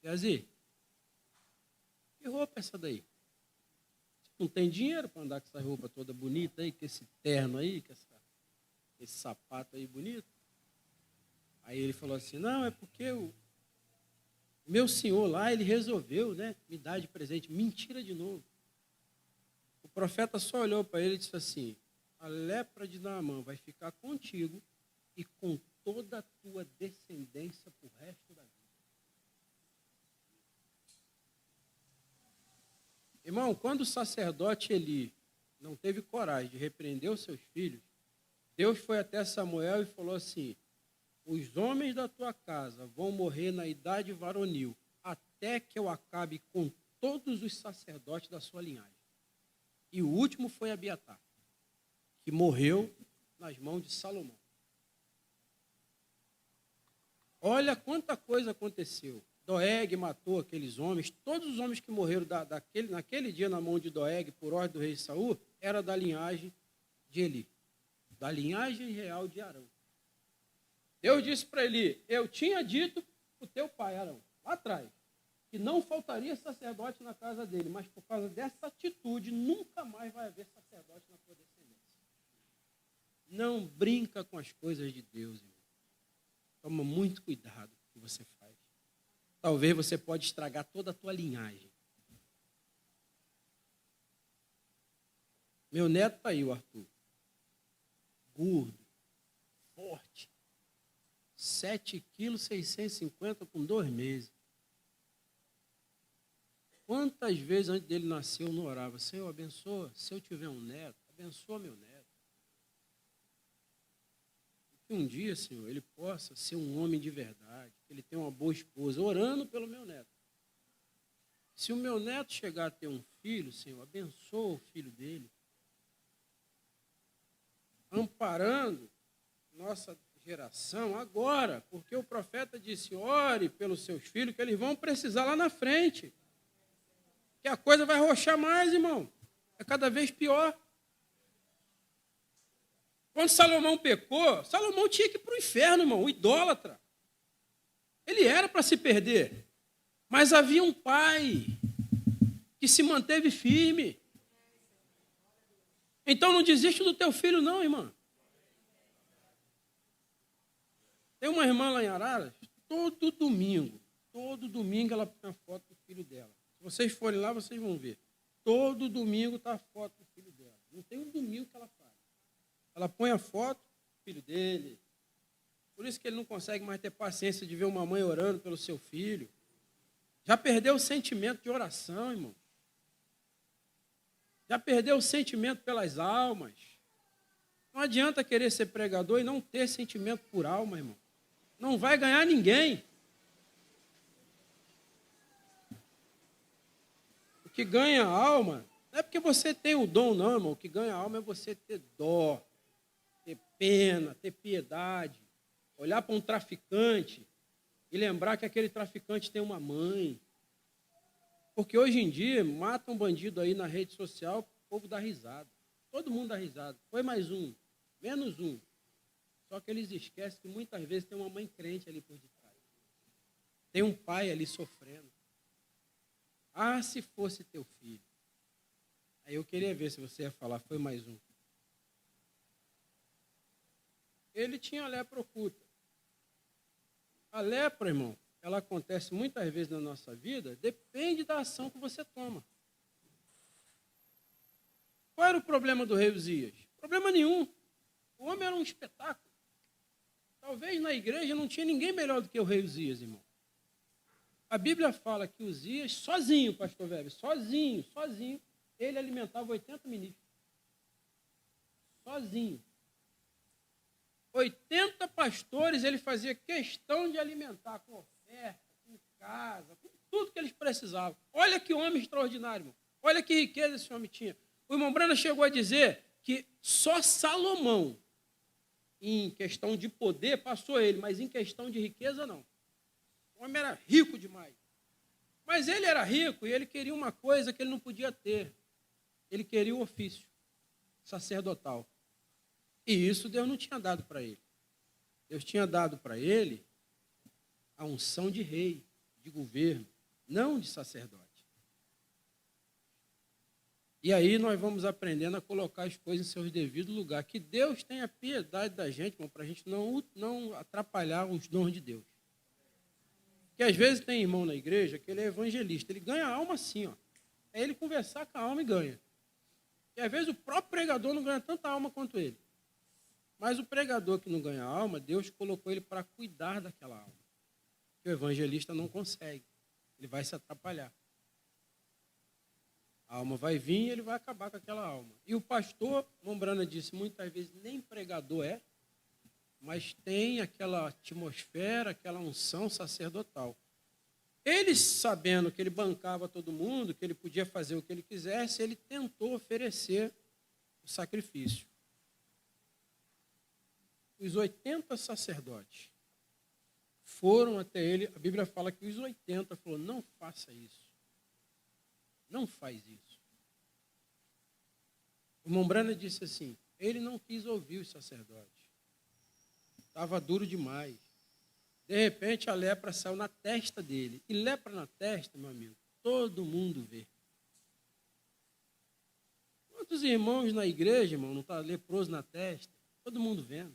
Geazi, que roupa é essa daí? Você não tem dinheiro para andar com essa roupa toda bonita aí, com esse terno aí, com esse sapato aí bonito? Aí ele falou assim, não, é porque o meu senhor lá, ele resolveu, né, me dar de presente. Mentira de novo. O profeta só olhou para ele e disse assim, a lepra de Naamã vai ficar contigo e com toda a tua descendência para o resto da vida. Irmão, quando o sacerdote Eli não teve coragem de repreender os seus filhos, Deus foi até Samuel e falou assim, os homens da tua casa vão morrer na idade varonil, até que eu acabe com todos os sacerdotes da sua linhagem. E o último foi Abiatar, que morreu nas mãos de Salomão. Olha quanta coisa aconteceu. Doeg matou aqueles homens, todos os homens que morreram naquele dia na mão de Doeg, por ordem do rei Saul, era da linhagem de Eli, da linhagem real de Arão. Deus disse para Eli, eu tinha dito para o teu pai, Arão, lá atrás, que não faltaria sacerdote na casa dele, mas por causa dessa atitude, nunca mais vai haver sacerdote na tua descendência. Não brinca com as coisas de Deus, irmão. Toma muito cuidado com o que você faz. Talvez você pode estragar toda a tua linhagem. Meu neto está aí, o Arthur. Gordo, forte. 7,650 kg com 2 meses. Quantas vezes antes dele nascer eu não orava? Senhor, abençoa. Se eu tiver um neto, abençoa meu neto. Que um dia, Senhor, ele possa ser um homem de verdade, que ele tenha uma boa esposa, orando pelo meu neto. Se o meu neto chegar a ter um filho, Senhor, abençoa o filho dele. Amparando nossa geração agora, porque o profeta disse, ore pelos seus filhos, que eles vão precisar lá na frente. Que a coisa vai roxar mais, irmão. É cada vez pior. Quando Salomão pecou, Salomão tinha que ir para o inferno, irmão, o idólatra. Ele era para se perder. Mas havia um pai que se manteve firme. Então não desiste do teu filho, não, irmã. Tem uma irmã lá em Araras, todo domingo ela põe a foto do filho dela. Se vocês forem lá, vocês vão ver. Todo domingo está a foto do filho dela. Não tem um domingo que ela faz. Ela põe a foto do filho dele. Por isso que ele não consegue mais ter paciência de ver uma mãe orando pelo seu filho. Já perdeu o sentimento de oração, irmão. Já perdeu o sentimento pelas almas. Não adianta querer ser pregador e não ter sentimento por alma, irmão. Não vai ganhar ninguém. O que ganha alma não é porque você tem o dom, não, irmão. O que ganha alma é você ter dó, ter pena, ter piedade. Olhar para um traficante e lembrar que aquele traficante tem uma mãe. Porque hoje em dia, mata um bandido aí na rede social, o povo dá risada. Todo mundo dá risada. Foi mais um, menos um. Só que eles esquecem que muitas vezes tem uma mãe crente ali por detrás. Tem um pai ali sofrendo. Ah, se fosse teu filho. Aí eu queria ver se você ia falar, foi mais um. Ele tinha lepra oculta. A lepra, irmão, ela acontece muitas vezes na nossa vida, depende da ação que você toma. Qual era o problema do rei Uzias? Problema nenhum. O homem era um espetáculo. Talvez na igreja não tinha ninguém melhor do que o rei Uzias, irmão. A Bíblia fala que Uzias, sozinho, pastor Weber, sozinho, ele alimentava 80 ministros. Sozinho. 80 pastores ele fazia questão de alimentar com oferta, com casa, com tudo que eles precisavam. Olha que homem extraordinário, irmão. Olha que riqueza esse homem tinha. O irmão Brana chegou a dizer que só Salomão, em questão de poder, passou ele, mas em questão de riqueza, não. O homem era rico demais. Mas ele era rico e ele queria uma coisa que ele não podia ter. Ele queria o ofício sacerdotal. E isso Deus não tinha dado para ele. Deus tinha dado para ele a unção de rei, de governo, não de sacerdote. E aí nós vamos aprendendo a colocar as coisas em seus devidos lugares. Que Deus tenha piedade da gente, para a gente não atrapalhar os dons de Deus. Porque às vezes tem irmão na igreja que ele é evangelista, ele ganha a alma assim, ó. É ele conversar com a alma e ganha. E às vezes o próprio pregador não ganha tanta alma quanto ele. Mas o pregador que não ganha alma, Deus colocou ele para cuidar daquela alma. Que o evangelista não consegue. Ele vai se atrapalhar. A alma vai vir e ele vai acabar com aquela alma. E o pastor, Mombrana disse, muitas vezes nem pregador é, mas tem aquela atmosfera, aquela unção sacerdotal. Ele, sabendo que ele bancava todo mundo, que ele podia fazer o que ele quisesse, ele tentou oferecer o sacrifício. Os 80 sacerdotes foram até ele, a Bíblia fala que os 80 falou, não faça isso. Não faz isso. O Mombrana disse assim, ele não quis ouvir os sacerdotes. Estava duro demais. De repente, a lepra saiu na testa dele. E lepra na testa, meu amigo, todo mundo vê. Quantos irmãos na igreja, irmão, não está leproso na testa? todo mundo vendo.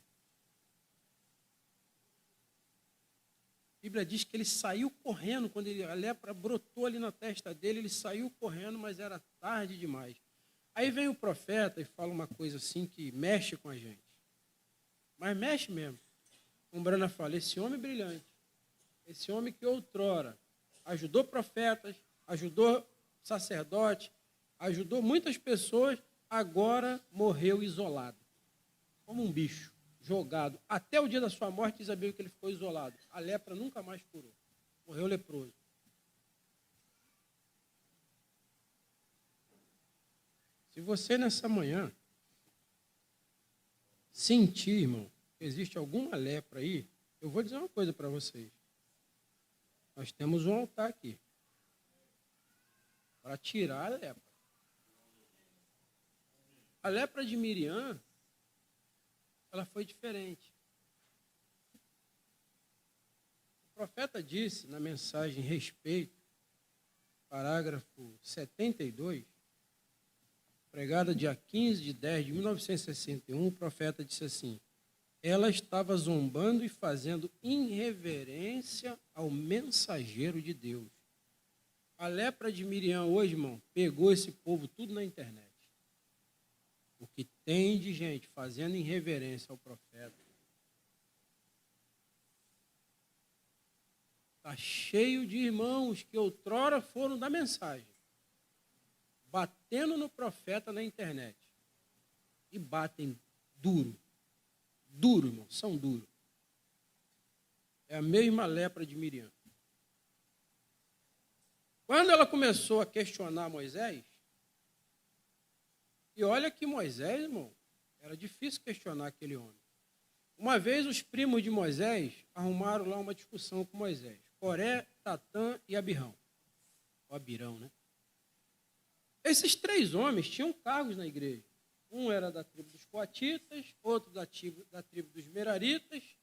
A Bíblia diz que ele saiu correndo, quando a lepra brotou ali na testa dele, ele saiu correndo, mas era tarde demais. Aí vem o profeta e fala uma coisa assim que mexe com a gente. Mas mexe mesmo. Umbrana fala, esse homem brilhante, esse homem que outrora ajudou profetas, ajudou sacerdotes, ajudou muitas pessoas, agora morreu isolado, como um bicho, jogado. Até o dia da sua morte, diz a Bíblia que ele ficou isolado. A lepra nunca mais curou. Morreu leproso. Se você nessa manhã sentir, irmão, que existe alguma lepra aí, eu vou dizer uma coisa para vocês. Nós temos um altar aqui para tirar a lepra. A lepra de Miriam, ela foi diferente. O profeta disse na mensagem Respeito, parágrafo 72, pregada dia 15 de 10 de 1961, o profeta disse assim, ela estava zombando e fazendo irreverência ao mensageiro de Deus. A lepra de Miriam hoje, irmão, pegou esse povo tudo na internet. O que tem de gente fazendo irreverência ao profeta. Está cheio de irmãos que outrora foram da mensagem, batendo no profeta na internet. E batem duro. Duro, irmão, são duros. É a mesma lepra de Miriam. Quando ela começou a questionar Moisés, e olha que Moisés, irmão, era difícil questionar aquele homem. Uma vez os primos de Moisés arrumaram lá uma discussão com Moisés. Coré, Tatã e Abirão. O Abirão, né? Esses três homens tinham cargos na igreja. Um era da tribo dos coatitas, outro da tribo dos meraritas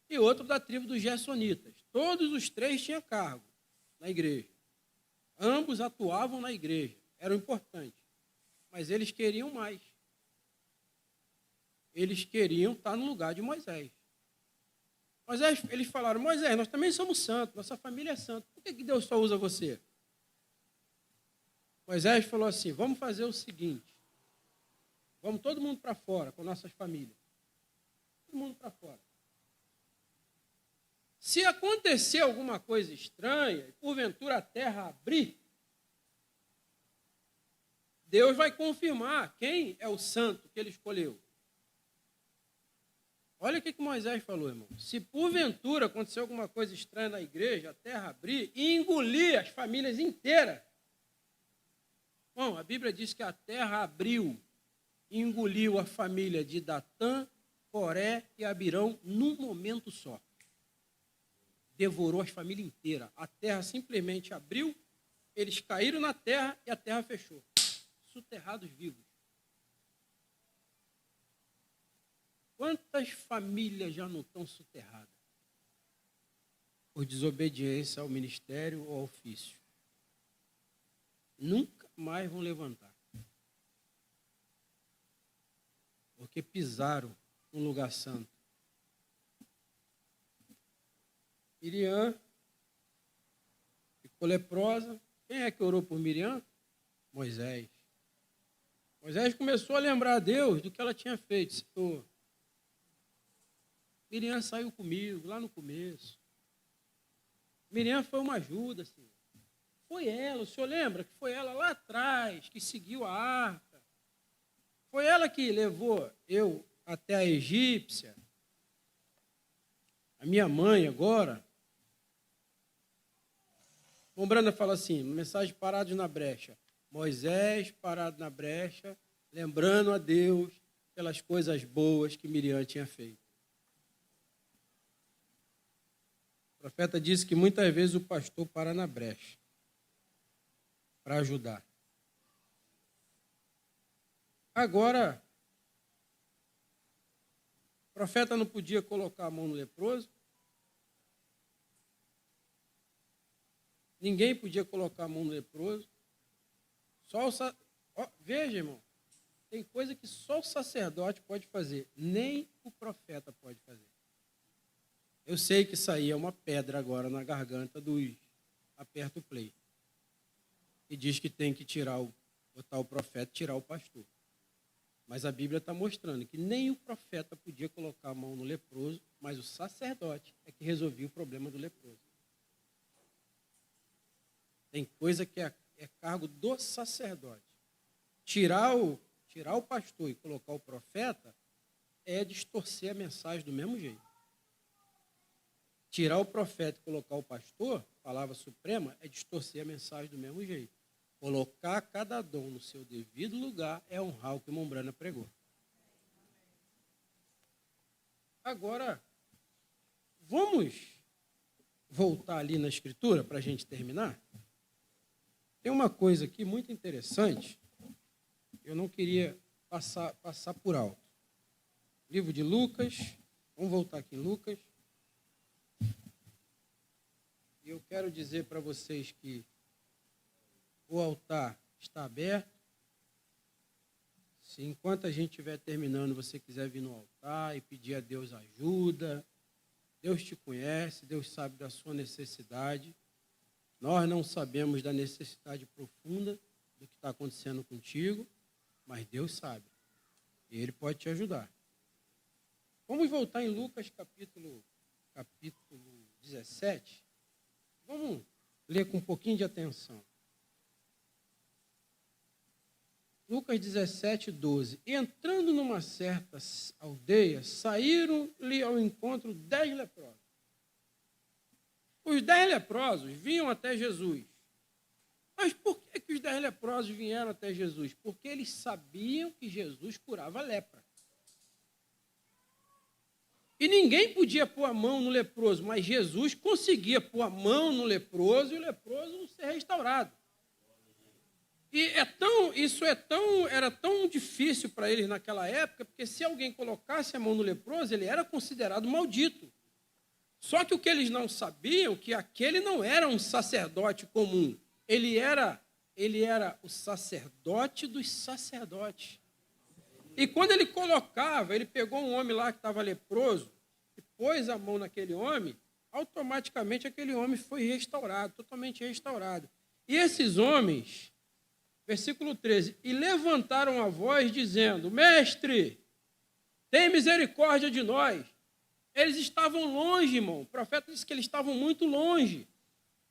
e outro da tribo dos gersonitas. Todos os três tinham cargo na igreja. Ambos atuavam na igreja, eram importantes. Mas eles queriam mais. Eles queriam estar no lugar de Moisés. Eles falaram, Moisés, nós também somos santos, nossa família é santa. Por que Deus só usa você? Moisés falou assim, vamos fazer o seguinte, vamos todo mundo para fora com nossas famílias. Todo mundo para fora. Se acontecer alguma coisa estranha, e porventura a terra abrir, Deus vai confirmar quem é o santo que ele escolheu. Olha o que Moisés falou, irmão. Se porventura acontecer alguma coisa estranha na igreja, a terra abrir e engolir as famílias inteiras. Bom, a Bíblia diz que a terra abriu e engoliu a família de Datã, Coré e Abirão num momento só. Devorou as famílias inteiras. A terra simplesmente abriu, eles caíram na terra e a terra fechou. Soterrados vivos. Quantas famílias já não estão soterradas? Por desobediência ao ministério ou ao ofício. Nunca mais vão levantar. Porque pisaram no lugar santo. Miriam ficou leprosa. Quem é que orou por Miriam? Moisés. Moisés começou a lembrar a Deus do que ela tinha feito. Citou. Miriam saiu comigo lá no começo. Miriam foi uma ajuda, Senhor. Foi ela, o senhor lembra que foi ela lá atrás que seguiu a arca? Foi ela que levou eu até a egípcia. A minha mãe agora. Branda fala assim, mensagem Parados na Brecha. Moisés parado na brecha, lembrando a Deus pelas coisas boas que Miriam tinha feito. O profeta disse que muitas vezes o pastor para na brecha para ajudar. Agora, o profeta não podia colocar a mão no leproso. Ninguém podia colocar a mão no leproso. Veja, irmão, Tem coisa que só o sacerdote pode fazer, nem o profeta pode fazer. Eu sei que isso aí é uma pedra agora na garganta dos aperta o play. E diz que tem que botar o profeta, tirar o pastor. Mas a Bíblia está mostrando que nem o profeta podia colocar a mão no leproso, mas o sacerdote é que resolvia o problema do leproso. Tem coisa que é cargo do sacerdote. Tirar o pastor e colocar o profeta é distorcer a mensagem do mesmo jeito. Tirar o profeta e colocar o pastor, palavra suprema, é distorcer a mensagem do mesmo jeito. Colocar cada dom no seu devido lugar é honrar o que Mombrana pregou. Agora, vamos voltar ali na Escritura para a gente terminar? Tem uma coisa aqui muito interessante, eu não queria passar por alto. Livro de Lucas, vamos voltar aqui em Lucas. E eu quero dizer para vocês que o altar está aberto. Se enquanto a gente estiver terminando, você quiser vir no altar e pedir a Deus ajuda, Deus te conhece, Deus sabe da sua necessidade. Nós não sabemos da necessidade profunda do que está acontecendo contigo, mas Deus sabe. E Ele pode te ajudar. Vamos voltar em Lucas capítulo 17. Vamos ler com um pouquinho de atenção. Lucas 17, 12. Entrando numa certa aldeia, saíram-lhe ao encontro 10 leprosos. Os 10 leprosos vinham até Jesus. Mas por que os 10 leprosos vieram até Jesus? Porque eles sabiam que Jesus curava a lepra. E ninguém podia pôr a mão no leproso, mas Jesus conseguia pôr a mão no leproso e o leproso ser restaurado. E era tão difícil para eles naquela época, porque se alguém colocasse a mão no leproso, ele era considerado maldito. Só que o que eles não sabiam, que aquele não era um sacerdote comum, ele era o sacerdote dos sacerdotes. E quando ele pegou um homem lá que estava leproso, e pôs a mão naquele homem, automaticamente aquele homem foi restaurado, totalmente restaurado. E esses homens, versículo 13, e levantaram a voz dizendo, mestre, tem misericórdia de nós. Eles estavam longe, irmão. O profeta disse que eles estavam muito longe.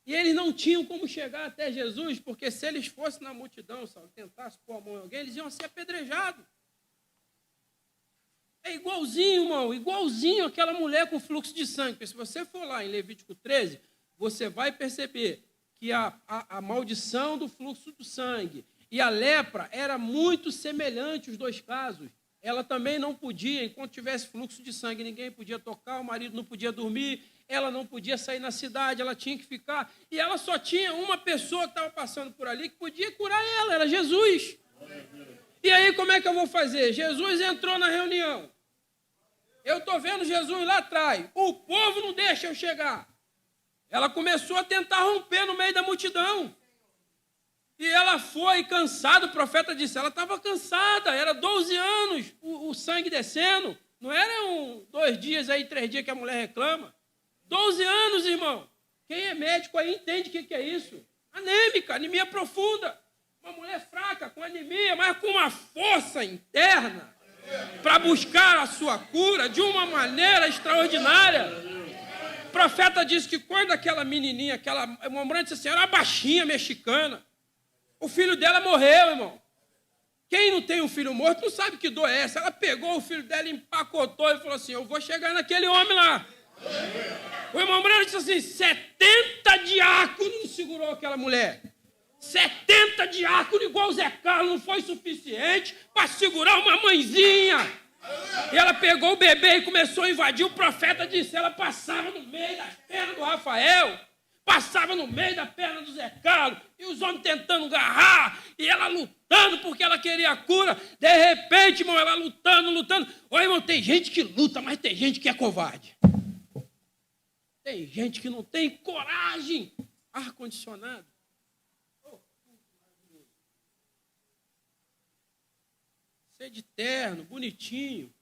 E eles não tinham como chegar até Jesus, porque se eles fossem na multidão, tentassem pôr a mão em alguém, eles iam ser apedrejados. É igualzinho, irmão, igualzinho aquela mulher com fluxo de sangue. Porque se você for lá em Levítico 13, você vai perceber que a maldição do fluxo do sangue e a lepra era muito semelhante os dois casos. Ela também não podia, enquanto tivesse fluxo de sangue, ninguém podia tocar, o marido não podia dormir, ela não podia sair na cidade, ela tinha que ficar. E ela só tinha uma pessoa que estava passando por ali que podia curar ela, era Jesus. E aí como é que eu vou fazer? Jesus entrou na reunião. Eu estou vendo Jesus lá atrás. O povo não deixa eu chegar. Ela começou a tentar romper no meio da multidão. E ela foi cansada, o profeta disse, ela estava cansada, era 12 anos o sangue descendo. Não eram 2 dias aí, 3 dias que a mulher reclama. 12 anos, irmão. Quem é médico aí entende o que é isso. Anêmica, anemia profunda. Uma mulher fraca, com anemia, mas com uma força interna para buscar a sua cura de uma maneira extraordinária. O profeta disse que quando aquela menininha, uma mulher disse assim, era uma baixinha mexicana, o filho dela morreu, irmão. Quem não tem um filho morto não sabe que dor é essa. Ela pegou o filho dela, empacotou e falou assim, eu vou chegar naquele homem lá. O irmão Branco disse assim, 70 diáconos segurou aquela mulher. 70 diáconos igual o Zé Carlos não foi suficiente para segurar uma mãezinha. E ela pegou o bebê e começou a invadir. O profeta disse, ela passava no meio das pernas do Rafael, passava no meio da perna do Zé Carlos, e os homens tentando agarrar, e ela lutando porque ela queria a cura. De repente, irmão, ela lutando. Ô, irmão, tem gente que luta, mas tem gente que é covarde. Tem gente que não tem coragem. Ar-condicionado. Você de terno, bonitinho,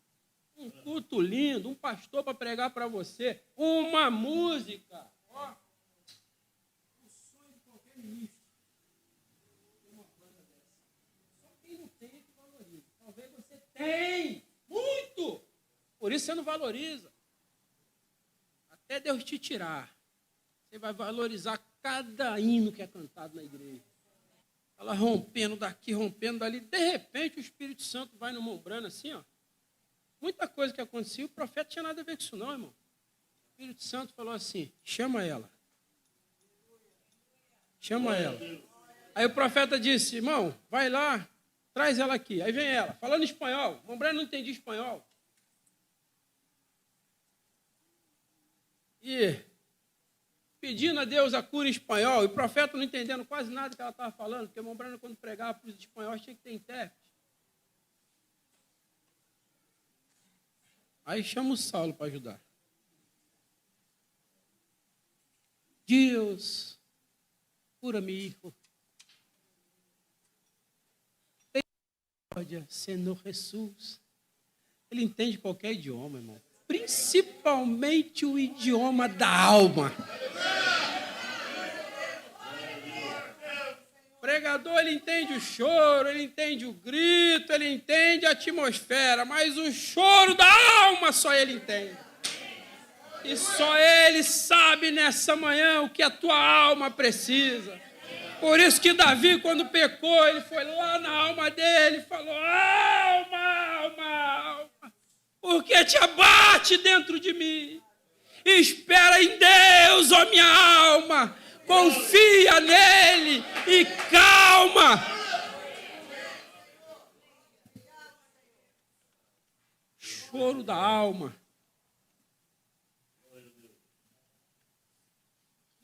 um culto lindo, um pastor para pregar para você, uma música. Ó, o sonho de qualquer ministro. Uma banda dessa. Só quem não tem é que valoriza. Talvez você tenha muito. Por isso você não valoriza. Até Deus te tirar. Você vai valorizar cada hino que é cantado na igreja. Ela rompendo daqui, rompendo dali. De repente, o Espírito Santo vai no Mombrana assim, ó. Muita coisa que acontecia, o profeta tinha nada a ver com isso não, irmão. O Espírito Santo falou assim, chama ela. Chama ela. Aí o profeta disse, irmão, vai lá, traz ela aqui. Aí vem ela, falando espanhol. O Mombrana não entendia espanhol. E pedindo a Deus a cura em espanhol, e o profeta não entendendo quase nada que ela estava falando, porque o Mombrana, quando pregava para os espanhóis, tinha que ter intérprete. Aí chama o Saulo para ajudar. Deus, cura-me, hijo. Senhor Jesus. Ele entende qualquer idioma, irmão. Principalmente o idioma da alma. O pregador, ele entende o choro, ele entende o grito, ele entende a atmosfera, mas o choro da alma só ele entende. E só ele sabe nessa manhã o que a tua alma precisa. Por isso que Davi, quando pecou, ele foi lá na alma dele e falou, alma, alma, alma, por que te abate dentro de mim? Espera em Deus, ó minha alma, confia nele e calma. Choro da alma.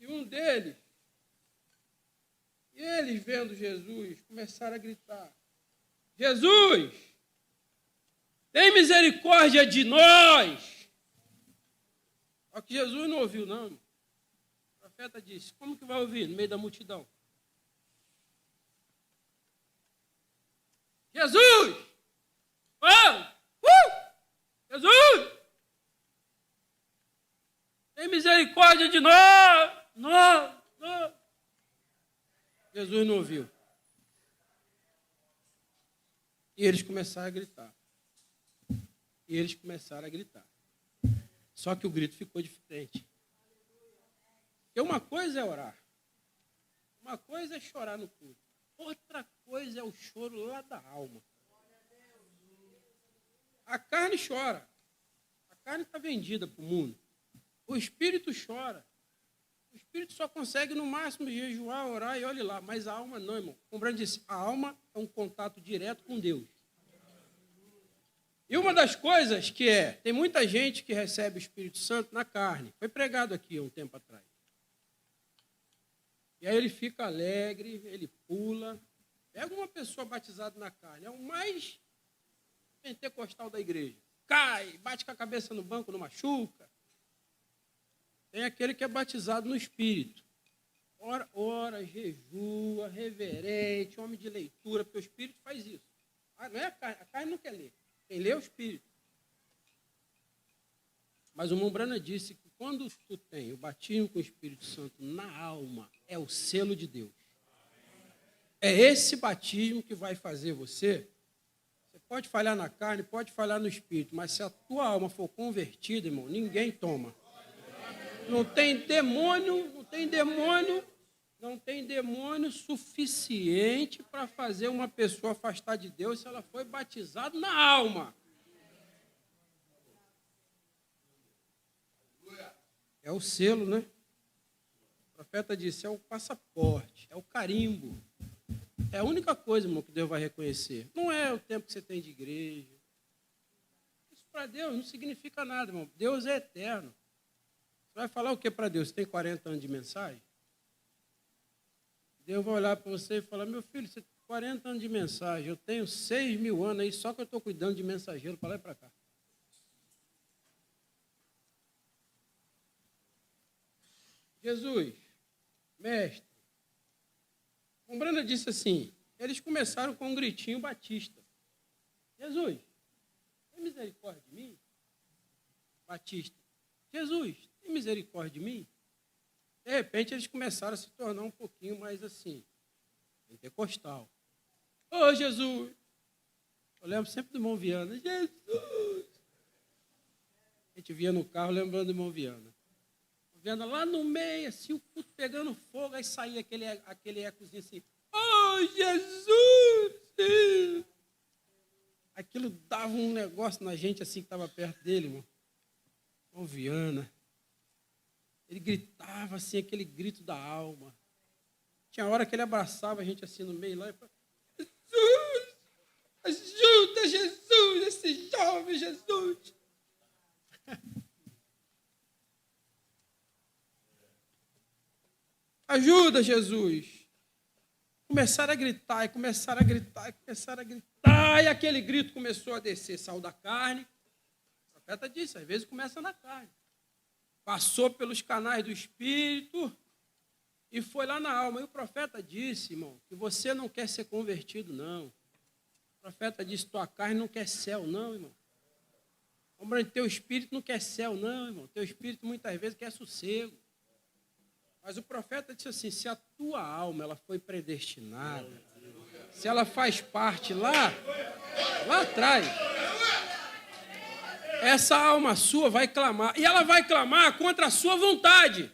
E um deles, eles vendo Jesus, começaram a gritar, Jesus, tem misericórdia de nós. Só que Jesus não ouviu, não. O profeta disse, como que vai ouvir no meio da multidão? Jesus! Jesus! Tem misericórdia de nós! Nós! Jesus não ouviu. E eles começaram a gritar. Só que o grito ficou diferente. Porque uma coisa é orar. Uma coisa é chorar no culto. Outra coisa é o choro lá da alma. A carne chora. A carne está vendida para o mundo. O espírito chora. O espírito só consegue, no máximo, jejuar, orar e olhe lá. Mas a alma não, irmão. Como o Brando disse, a alma é um contato direto com Deus. E uma das coisas que tem muita gente que recebe o Espírito Santo na carne. Foi pregado aqui há um tempo atrás. E aí ele fica alegre, ele pula. Pega uma pessoa batizada na carne. É o mais pentecostal da igreja. Cai, bate com a cabeça no banco, não machuca. Tem aquele que é batizado no Espírito. Ora, jejua, reverente, homem de leitura, porque o Espírito faz isso. Não é a carne não quer ler. Quem lê é o Espírito. Mas o Mombrana disse que quando tu tem o batismo com o Espírito Santo na alma, é o selo de Deus. É esse batismo que vai fazer você. Você pode falhar na carne, pode falhar no Espírito, mas se a tua alma for convertida, irmão, ninguém toma. Não tem demônio suficiente para fazer uma pessoa afastar de Deus se ela foi batizada na alma. É o selo, né? O profeta disse, é o passaporte, é o carimbo. É a única coisa, irmão, que Deus vai reconhecer. Não é o tempo que você tem de igreja. Isso para Deus não significa nada, irmão. Deus é eterno. Você vai falar o que para Deus? Você tem 40 anos de mensagem? Deus vai olhar para você e falar, meu filho, você tem 40 anos de mensagem, eu tenho 6.000 anos aí, só que eu estou cuidando de mensageiro para lá e para cá. Jesus, mestre, o Branda disse assim, eles começaram com um gritinho batista. Jesus, tem misericórdia de mim? Batista, Jesus, tem misericórdia de mim? De repente, eles começaram a se tornar um pouquinho mais assim, pentecostal. Ô, Jesus! Eu lembro sempre do irmão Viana. Jesus! A gente via no carro lembrando do irmão Viana. Viana lá no meio, assim, o culto pegando fogo, aí saía aquele ecozinho assim. Ô, Jesus! Aquilo dava um negócio na gente assim que estava perto dele, irmão. Irmão Viana. Ele gritava assim, aquele grito da alma. Tinha hora que ele abraçava a gente assim no meio lá e falava, Jesus! Ajuda, Jesus! Esse jovem, Jesus! Ajuda, Jesus! Começaram a gritar, e começaram a gritar, e começaram a gritar, e aquele grito começou a descer, saiu da carne. O profeta disse, às vezes começa na carne. Passou pelos canais do Espírito e foi lá na alma. E o profeta disse, irmão, que você não quer ser convertido, não. O profeta disse, tua carne não quer céu, não, irmão. Teu espírito não quer céu, não, irmão. Teu espírito muitas vezes quer sossego. Mas o profeta disse assim, se a tua alma ela foi predestinada, se ela faz parte lá atrás, essa alma sua vai clamar, e ela vai clamar contra a sua vontade.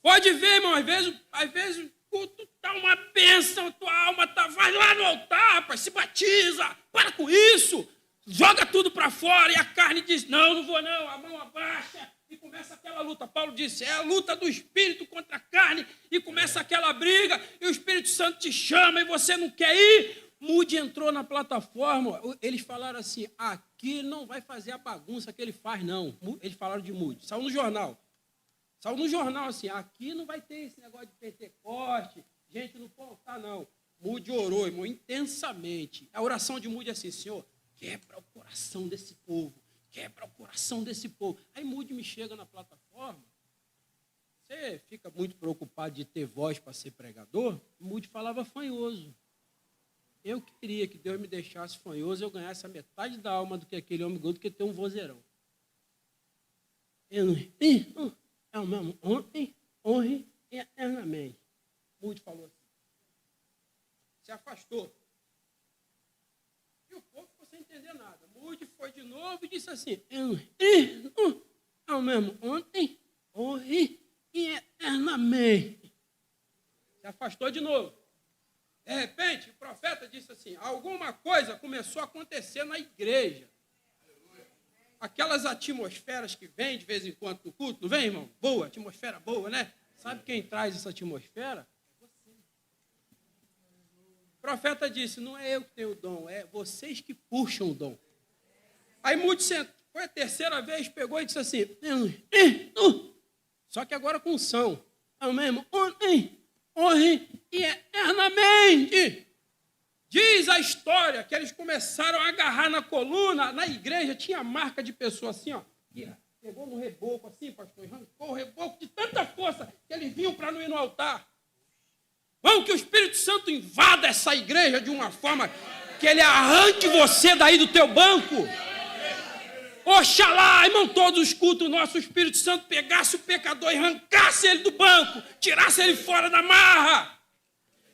Pode ver, irmão, às vezes o culto está uma bênção, a tua alma vai lá no altar, rapaz, se batiza, para com isso, joga tudo para fora, e a carne diz, não vou não, a mão abaixa, e começa aquela luta. Paulo disse, é a luta do espírito contra a carne, e começa aquela briga, e o Espírito Santo te chama, e você não quer ir. Moody entrou na plataforma, eles falaram assim, aqui não vai fazer a bagunça que ele faz, não. Eles falaram de Moody, saiu no jornal. Saiu no jornal assim, aqui não vai ter esse negócio de Pentecoste, gente não pode altar, não. Moody orou, irmão, intensamente. A oração de Moody é assim, Senhor, quebra o coração desse povo, quebra o coração desse povo. Aí Moody me chega na plataforma, você fica muito preocupado de ter voz para ser pregador? Moody falava fanhoso. Eu queria que Deus me deixasse fanhoso, eu ganhasse a metade da alma do que aquele homem gordo, que ter um vozeirão. É o mesmo ontem, hoje e eternamente. Moody falou assim. Se afastou. E o povo ficou sem entender nada. Moody foi de novo e disse assim, é o mesmo ontem, hoje e eternamente. Se afastou de novo. De repente, o profeta disse assim, alguma coisa começou a acontecer na igreja. Aquelas atmosferas que vêm de vez em quando no culto, não vem, irmão? Boa, atmosfera boa, né? Sabe quem traz essa atmosfera? É você. O profeta disse, não é eu que tenho o dom, é vocês que puxam o dom. Aí Moody foi a terceira vez, pegou e disse assim, só que agora com unção. É o mesmo, ontem, hoje e eternamente. Diz a história que eles começaram a agarrar na coluna, na igreja, tinha marca de pessoa assim, ó, que pegou no reboco assim, pastor, arrancou o reboco de tanta força que eles vinham para não ir no altar. Vamos que o Espírito Santo invada essa igreja de uma forma que ele arranque você daí do teu banco. Oxalá, irmão, todos os cultos, o nosso Espírito Santo pegasse o pecador e arrancasse ele do banco, tirasse ele fora da marra.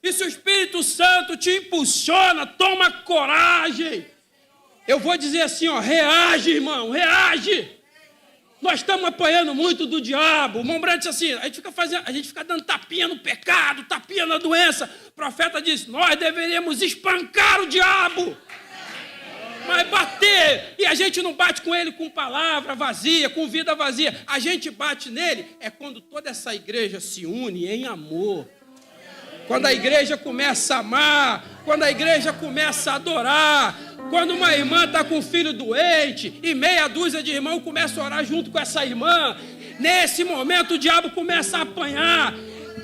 E se o Espírito Santo te impulsiona, toma coragem. Eu vou dizer assim, ó, reage, irmão, reage. Nós estamos apanhando muito do diabo. O irmão Branco disse assim, a gente fica dando tapinha no pecado, tapinha na doença. O profeta disse, nós deveríamos espancar o diabo. Mas bater, e a gente não bate com ele com palavra vazia, com vida vazia. A gente bate nele é quando toda essa igreja se une em amor. Quando a igreja começa a amar, quando a igreja começa a adorar, quando uma irmã está com um filho doente e meia dúzia de irmãos começa a orar junto com essa irmã, nesse momento o diabo começa a apanhar.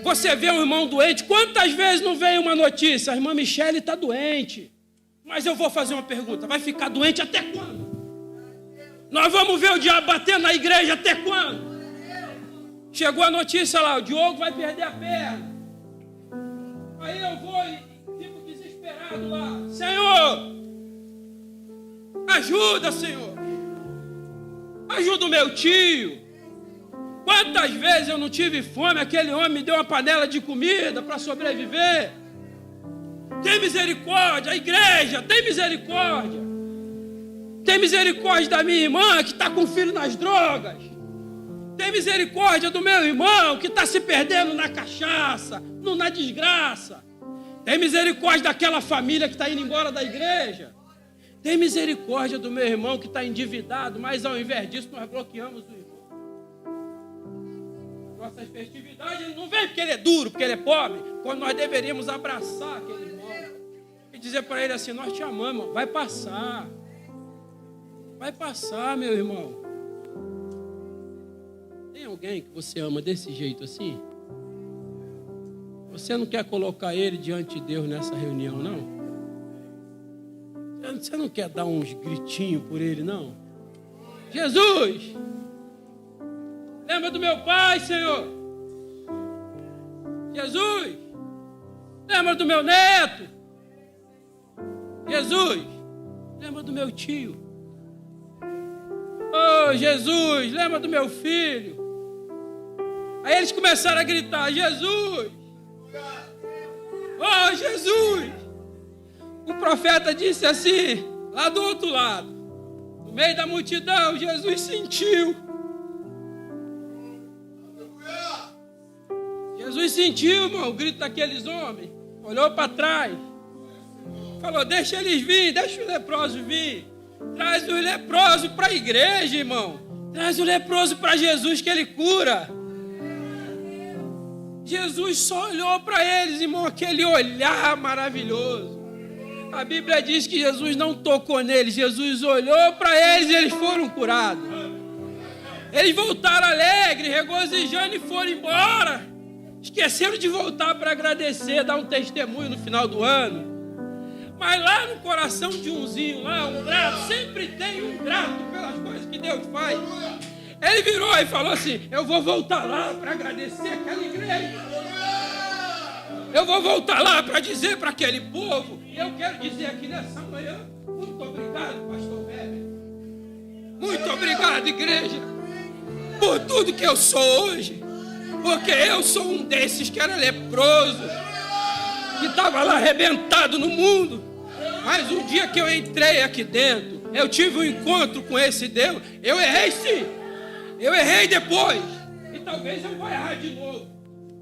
Você vê um irmão doente, quantas vezes não vem uma notícia? A irmã Michele está doente. Mas eu vou fazer uma pergunta, vai ficar doente até quando? Nós vamos ver o diabo batendo na igreja até quando? Chegou a notícia lá, o Diogo vai perder a perna. Aí eu vou e fico desesperado lá. Senhor, ajuda, Senhor. Ajuda o meu tio. Quantas vezes eu não tive fome, aquele homem me deu uma panela de comida para sobreviver. Tem misericórdia, a igreja, tem misericórdia. Tem misericórdia da minha irmã que está com o filho nas drogas. Tem misericórdia do meu irmão que está se perdendo na cachaça, na desgraça. Tem misericórdia daquela família que está indo embora da igreja. Tem misericórdia do meu irmão que está endividado, mas ao invés disso nós bloqueamos o irmão. Nossas festividades, ele não vem porque ele é duro, porque ele é pobre, quando nós deveríamos abraçar aquele irmão e dizer para ele assim: nós te amamos, vai passar. Vai passar, meu irmão. Tem alguém que você ama desse jeito assim? Você não quer colocar ele diante de Deus nessa reunião, não? Você não quer dar uns gritinhos por ele, não? Jesus! Lembra do meu pai, Senhor? Jesus! Lembra do meu neto? Jesus! Lembra do meu tio? Oh, Jesus! Lembra do meu filho? Aí eles começaram a gritar: Jesus! Oh, Jesus! O profeta disse assim, lá do outro lado, no meio da multidão, Jesus sentiu. Jesus sentiu, irmão, o grito daqueles homens. Olhou para trás. Falou: deixa eles vir, deixa os leprosos vir. Traz o leproso para a igreja, irmão. Traz o leproso para Jesus que ele cura. Jesus só olhou para eles, irmão, aquele olhar maravilhoso. A Bíblia diz que Jesus não tocou neles, Jesus olhou para eles e eles foram curados. Eles voltaram alegres, regozijando e foram embora. Esqueceram de voltar para agradecer, dar um testemunho no final do ano. Mas lá no coração de umzinho, lá, um grato, sempre tem um grato pelas coisas que Deus faz. Ele virou e falou assim: eu vou voltar lá para agradecer aquela igreja. Eu vou voltar lá para dizer para aquele povo. E eu quero dizer aqui nessa manhã: muito obrigado, pastor Weber. Muito obrigado, igreja, por tudo que eu sou hoje. Porque eu sou um desses que era leproso, que estava lá arrebentado no mundo. Mas um dia que eu entrei aqui dentro, eu tive um encontro com esse Deus. Eu errei sim. Eu errei depois. E talvez eu vou errar de novo.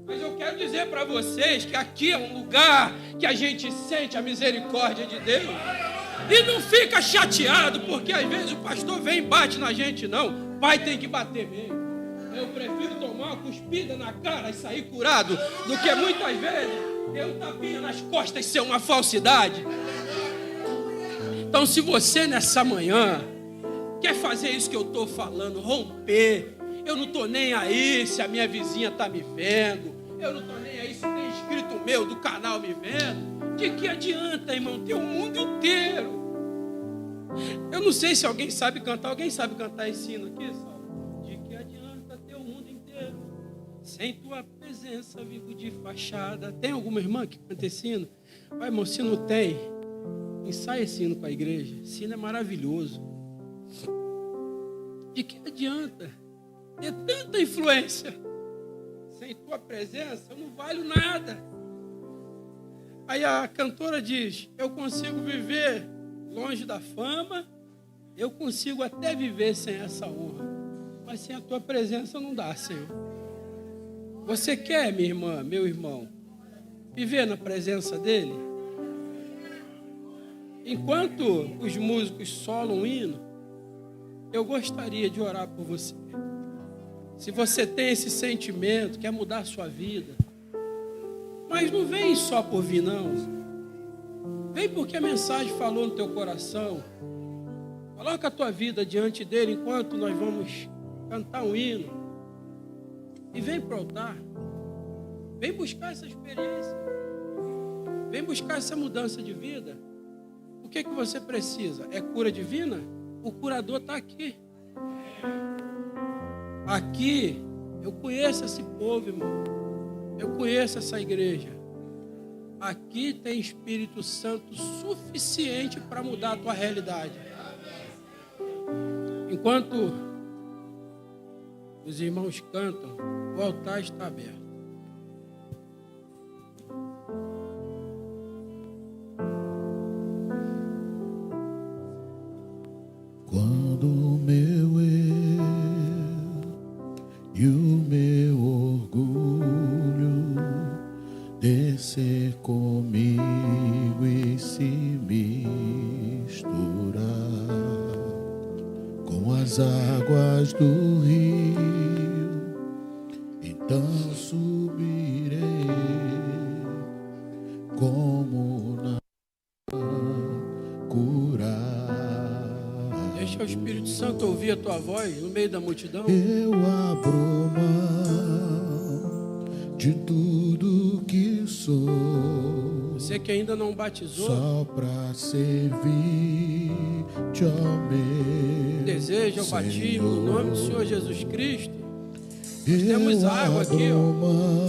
Mas eu quero dizer para vocês que aqui é um lugar que a gente sente a misericórdia de Deus. E não fica chateado porque às vezes o pastor vem e bate na gente, não. Pai tem que bater mesmo. Eu prefiro tomar uma cuspida na cara e sair curado do que muitas vezes eu tapinha nas costas ser uma falsidade. Então, se você nessa manhã quer fazer isso que eu estou falando, romper, eu não estou nem aí se a minha vizinha está me vendo, eu não estou nem aí se tem inscrito meu do canal me vendo, de que adianta, irmão, ter o mundo inteiro? Eu não sei se alguém sabe cantar esse hino aqui, Saulo? De que adianta ter o mundo inteiro? Sem tua presença vivo de fachada. Tem alguma irmã que canta esse hino? Vai, irmão, se não tem, ensaia esse hino com a igreja. Esse hino é maravilhoso. De que adianta ter tanta influência? Sem tua presença eu não valho nada. Aí a cantora diz: eu consigo viver longe da fama, eu consigo até viver sem essa honra, mas sem a tua presença não dá, Senhor. Você quer, minha irmã, meu irmão, viver na presença dele? Enquanto os músicos solam o hino, eu gostaria de orar por você. Se você tem esse sentimento, quer mudar a sua vida, mas não vem só por vir, não. Vem porque a mensagem falou no teu coração. Coloca a tua vida diante dele enquanto nós vamos cantar um hino. E vem para o altar. Vem buscar essa experiência. Vem buscar essa mudança de vida. O que você precisa? É cura divina? O curador está aqui. Aqui, eu conheço esse povo, irmão. Eu conheço essa igreja. Aqui tem Espírito Santo suficiente para mudar a tua realidade. Enquanto os irmãos cantam, o altar está aberto. Quando o meu eu e o meu orgulho descer comigo e se misturar com as águas do rio, então subirei como na curar. Deixa o Espírito Santo ouvir a tua voz no meio da multidão. Eu abro mão de tudo que sou, Você que ainda não batizou, só pra servir te meu deseja o batismo no nome do Senhor Jesus Cristo. Nós Eu temos água aqui, abro ó. mão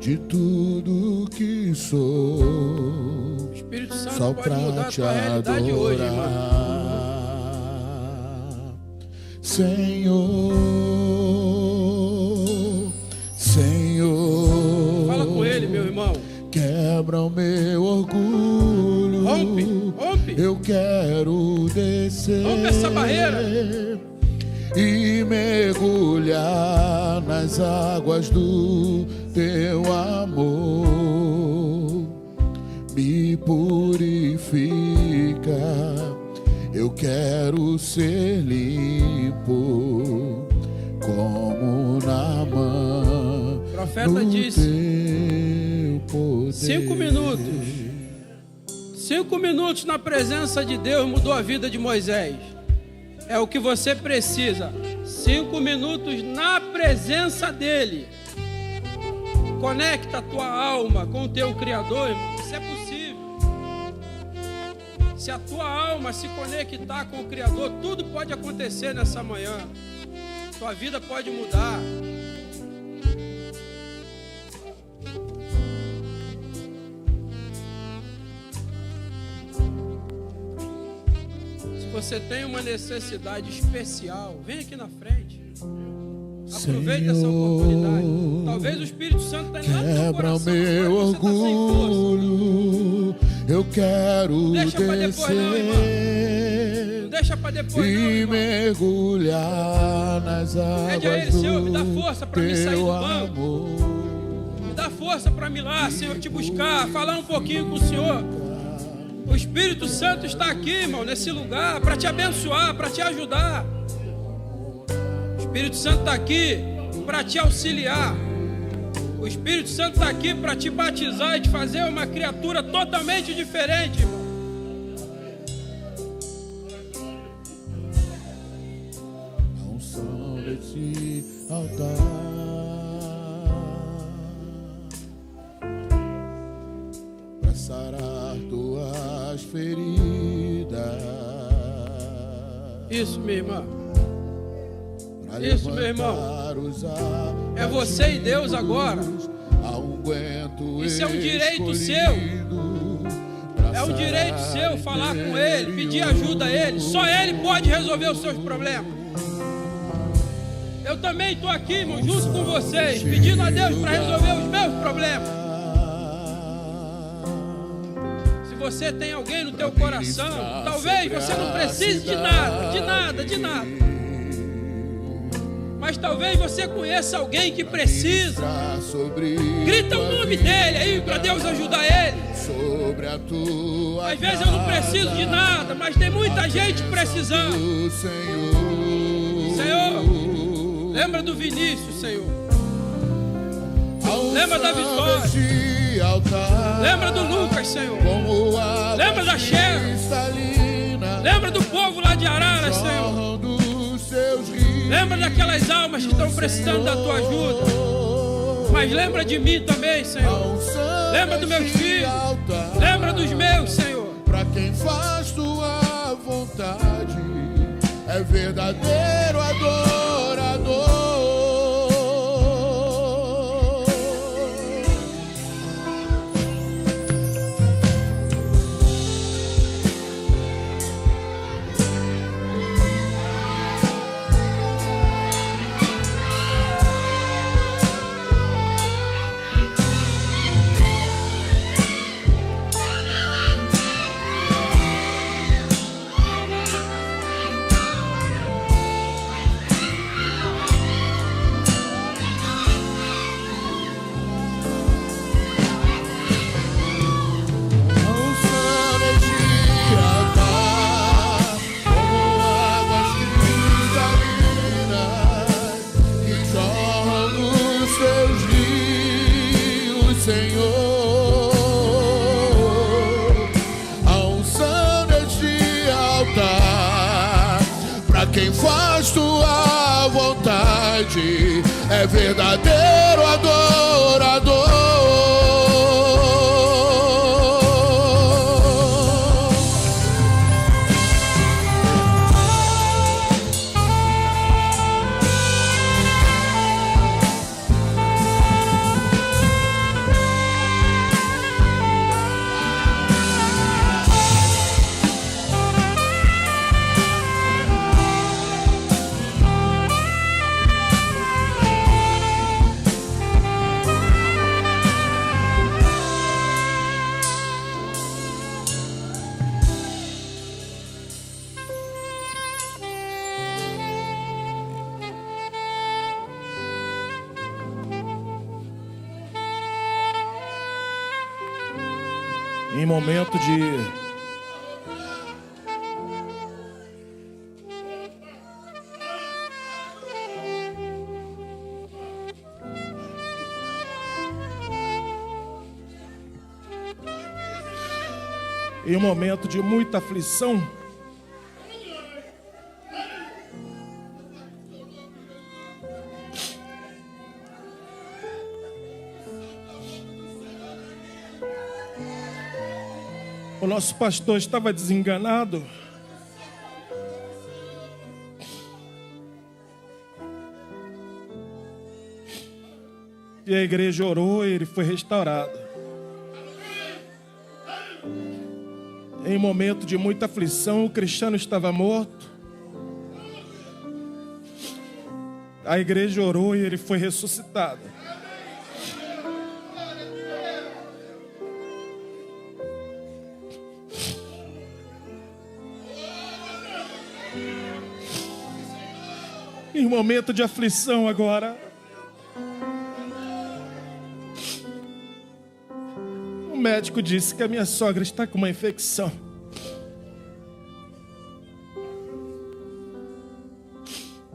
de tudo que sou, O Espírito Santo só pode pra mudar a te tua realidade hoje, irmão. adorar, Senhor, Senhor. Fala com ele, meu irmão. Quebra o meu orgulho. Rompe. Eu quero descer. Rompe essa barreira. E mergulhar nas águas do teu amor. Me purifica. Eu quero ser limpo como Naamã. O profeta disse: 5 minutos. 5 minutos na presença de Deus mudou a vida de Moisés. É o que você precisa. 5 minutos na presença dele. Conecta a tua alma com o teu Criador, irmão. Isso é possível. Se a tua alma se conectar com o Criador, tudo pode acontecer nessa manhã. Tua vida pode mudar. Se você tem uma necessidade especial, vem aqui na frente. Aproveita essa oportunidade. Talvez o Espírito Santo está lá no teu coração. Quebra meu orgulho. Eu quero Deixa pra depois não, irmão. Não deixa pra depois não, e irmão. mergulhar nas águas. Pede a ele, Senhor, me dá força para me sair do banco. Amor. Me dá força para me ir lá, Senhor, te buscar, falar um pouquinho com o Senhor. O Espírito Santo está aqui, irmão, nesse lugar, para te abençoar, para te ajudar. O Espírito Santo está aqui para te auxiliar. O Espírito Santo está aqui para te batizar e te fazer uma criatura totalmente diferente, irmão. A unção desse altar pra sarar tuas feridas. Isso, minha irmã. Pra Isso, meu irmão. levantar os É você e Deus agora. Isso é um direito seu. É um direito seu falar com Ele, pedir ajuda a Ele. Só Ele pode resolver os seus problemas. Eu também estou aqui, irmão, junto com vocês, pedindo a Deus para resolver os meus problemas. Se você tem alguém no teu coração, talvez você não precise de nada. Mas talvez você conheça alguém que precisa. Grita o nome dele aí para Deus ajudar ele. Às vezes eu não preciso de nada, mas tem muita gente precisando. Senhor, lembra do Vinícius, Senhor. Lembra da Vitória. Lembra do Lucas, Senhor. Lembra da Cheryl. Lembra do povo lá de Arara, Senhor. Lembra daquelas almas que estão precisando da tua ajuda. Mas lembra de mim também, Senhor. Lembra dos meus filhos. Lembra dos meus, Senhor. Para quem faz tua vontade, é verdadeiro adorador. Senhor, a unção deste altar, pra quem faz tua vontade, é verdadeiro adorador. Em momento de muita aflição, o nosso pastor estava desenganado. E a igreja orou e ele foi restaurado. Em momento de muita aflição, o Cristiano estava morto. A igreja orou e ele foi ressuscitado. Em momento de aflição agora, o médico disse que a minha sogra está com uma infecção.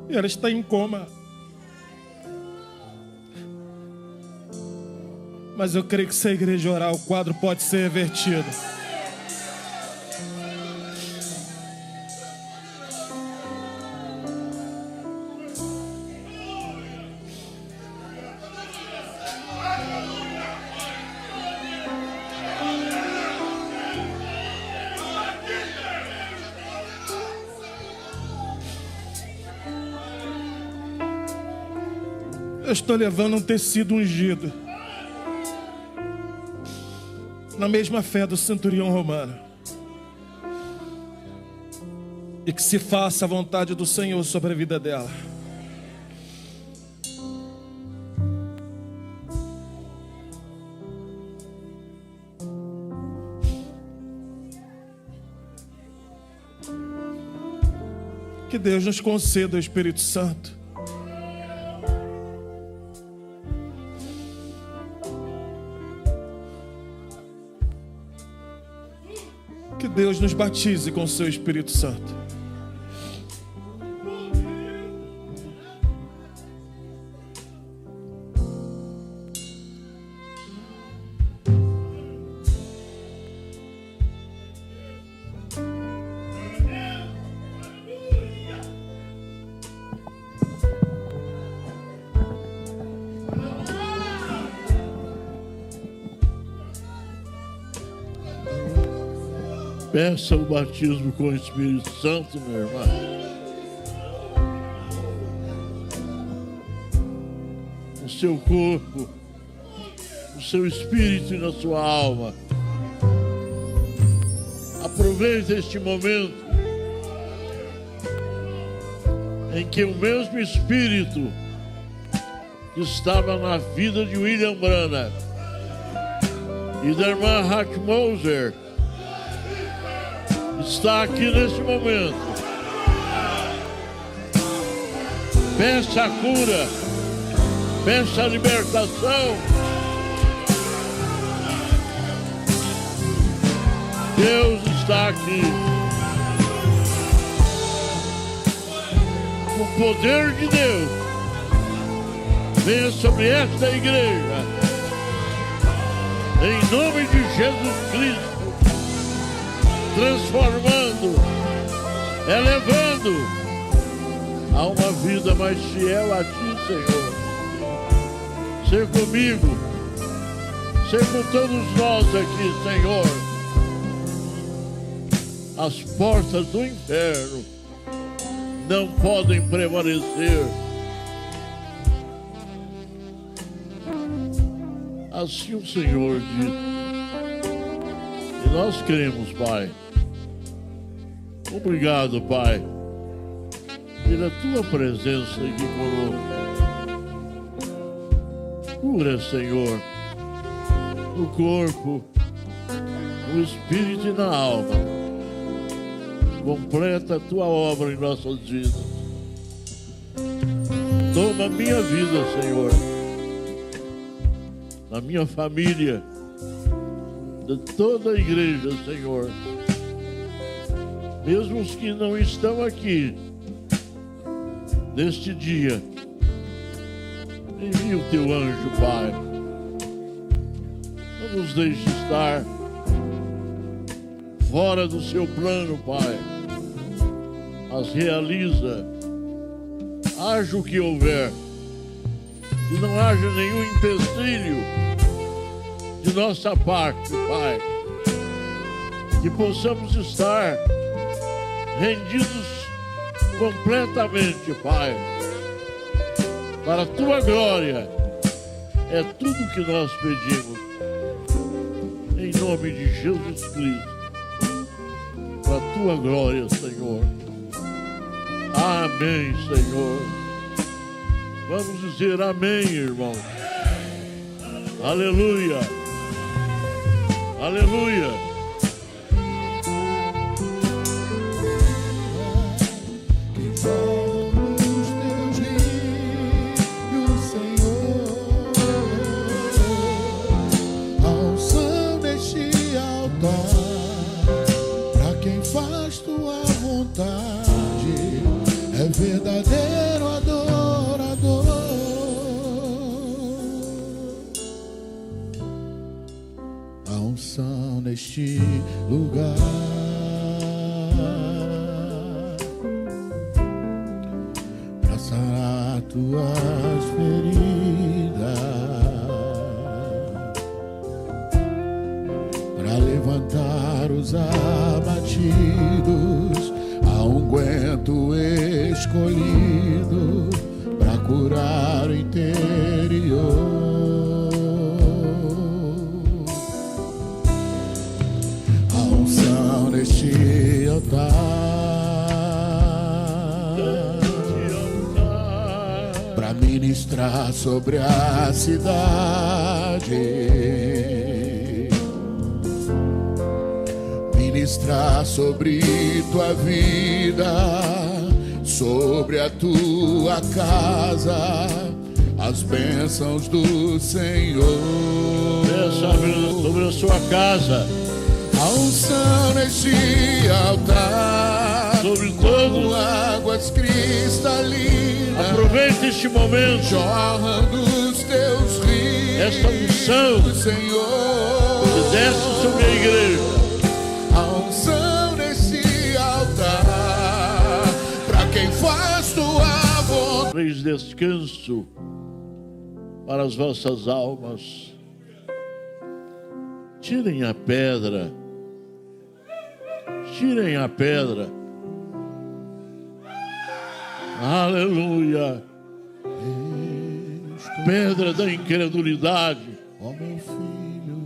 E ela está em coma. Mas eu creio que se a igreja orar, o quadro pode ser revertido. Eu estou levando um tecido ungido, na mesma fé do centurião romano. E que se faça a vontade do Senhor sobre a vida dela. Que Deus nos conceda o Espírito Santo. Que Deus nos batize com o seu Espírito Santo. Peça o batismo com o Espírito Santo, meu irmão. No seu corpo, no seu espírito e na sua alma. Aproveite este momento em que o mesmo Espírito que estava na vida de William Branham e da irmã Hack Moser está aqui neste momento. Peça a cura, peça a libertação. Deus está aqui. O poder de Deus venha sobre esta igreja. Em nome de Jesus Cristo, transformando, elevando a uma vida mais fiel a Ti, Senhor. Ser comigo, ser com todos nós aqui, Senhor. As portas do inferno não podem prevalecer. Assim o Senhor diz. E nós cremos, Pai. Obrigado, Pai, pela Tua presença aqui conosco. Cura, Senhor, no corpo, no espírito e na alma. Completa a Tua obra em nossas vidas. Toma a minha vida, Senhor, na minha família, de toda a igreja, Senhor. Mesmo os que não estão aqui neste dia, envia o Teu anjo, Pai. Não nos deixe estar fora do Seu plano, Pai. As realiza, haja o que houver, que não haja nenhum empecilho de nossa parte, Pai. Que possamos estar rendidos completamente, Pai, para a Tua glória. É tudo que nós pedimos, em nome de Jesus Cristo, para a Tua glória, Senhor. Amém, Senhor. Vamos dizer amém, irmão. Aleluia. Aleluia. Verdadeiro adorador, a unção neste lugar pra sarar tuas feridas, pra levantar os abatidos, a unguento escolhido para curar o interior. A unção neste altar para ministrar sobre a cidade, ministrar sobre tua vida, sobre a tua casa, as bênçãos do Senhor. Peça sobre a sua casa, a unção neste altar, sobre todos, com águas cristalinas. Aproveite este momento, jorrando os teus rios, esta unção Senhor, que desce sobre a igreja. A unção nesse altar, pra quem faz tua vontade. Três descanso para as vossas almas. Tirem a pedra. Tirem a pedra. Aleluia. Pedra da incredulidade. Ó meu filho,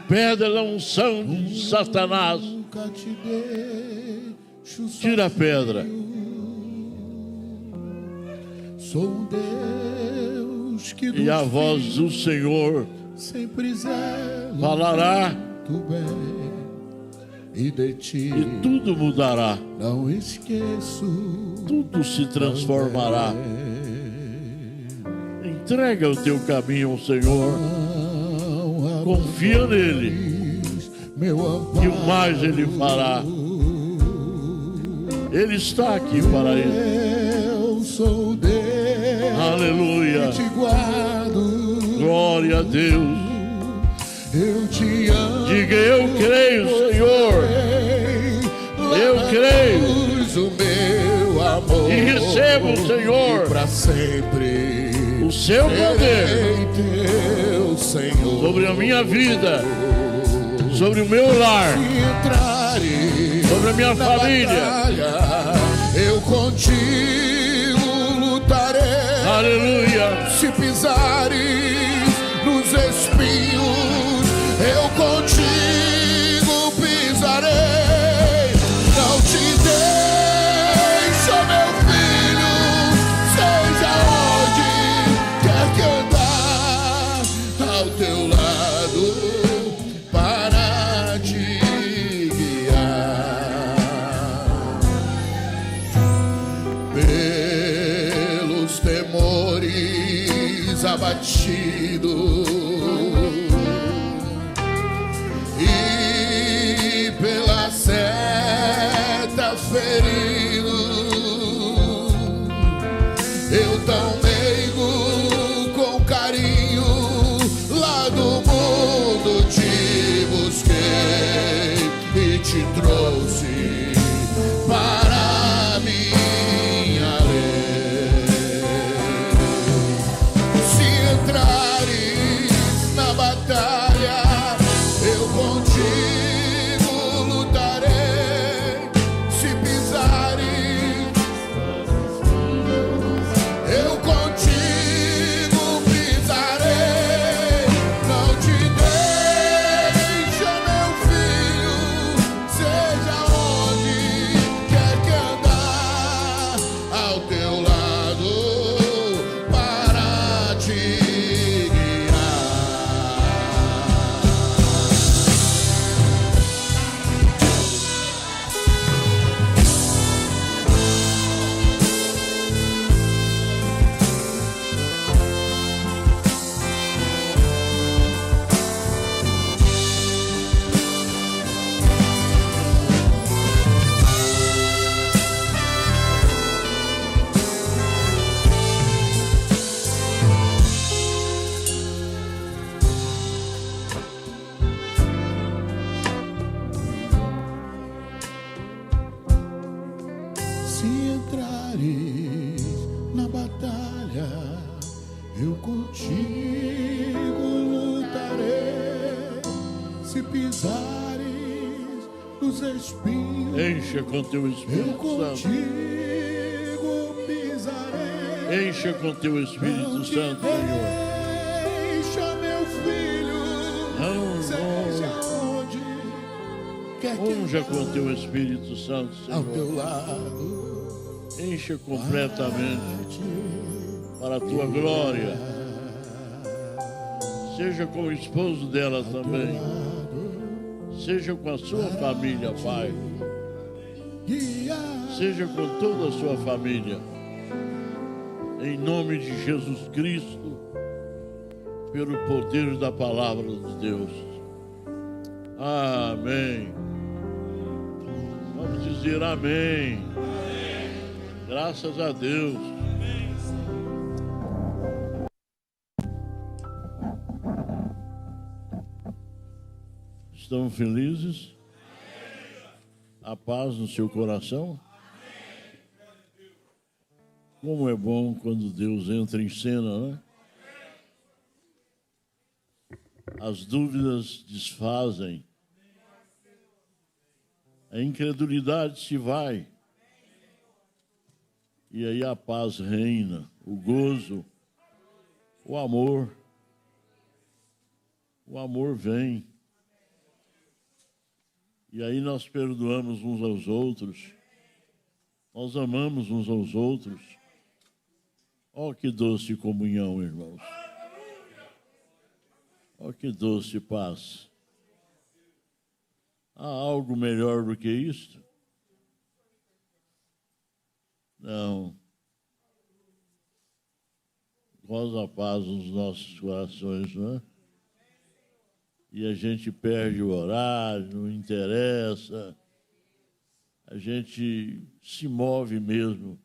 pedra da unção de Satanás. nunca te deixo só. Tira a pedra. Sou um Deus que E a voz do Senhor sempre zelo falará do bem, e de ti e tudo mudará. não esqueço. Tudo se transformará. Entrega o teu caminho ao Senhor. Confia nele. Meu E o mais Ele fará. Ele está aqui para isso. Eu sou Deus. Aleluia. Que te guardo. Glória Glória a Deus. Eu te amo. Diga, eu creio, Senhor. Eu creio. O meu amor. E recebo, Senhor, para sempre o seu poder teu, Senhor, sobre a minha vida, sobre o meu lar, sobre a minha família. Batalha, eu contigo lutarei. Aleluia. Se pisares nos espinhos, eu contigo pisarei. Não te deixa, meu filho, seja onde quer que andar, ao teu lado para te guiar. Pelos temores abatido e pela seta ferido, eu tão meigo com carinho lá do mundo te busquei e te trouxe para minha lei. Se entrares na batalha, eu contigo lutarei. Se pisares, eu contigo pisarei. Não te deixa, meu filho, seja onde quer que andar, ao teu lado para te guiar. Se entrares na batalha, eu contigo lutarei. Se pisares nos espinhos, Encha com teu eu Espírito Santo. contigo pisarei. Encha com teu Espírito Santo, Senhor. Deixa, meu filho, seja onde quer que Unja com teu Espírito Santo, ao Senhor. teu lado Encha completamente para a tua glória. Seja com o esposo dela também. Seja com a sua família, Pai. guiar. Seja com toda a sua família. Em nome de Jesus Cristo, pelo poder da palavra de Deus. Amém. Vamos dizer amém. Graças a Deus. Estão felizes? A paz no seu coração? Como é bom quando Deus entra em cena, né? As dúvidas desfazem. A incredulidade se vai. E aí a paz reina, o gozo, o amor. O amor vem. E aí nós perdoamos uns aos outros. Nós amamos uns aos outros. Oh, que doce comunhão, irmãos. Oh, que doce paz. Há algo melhor do que isto? Não. Goza a paz nos nossos corações, não é? E a gente perde o horário, não interessa. A gente se move mesmo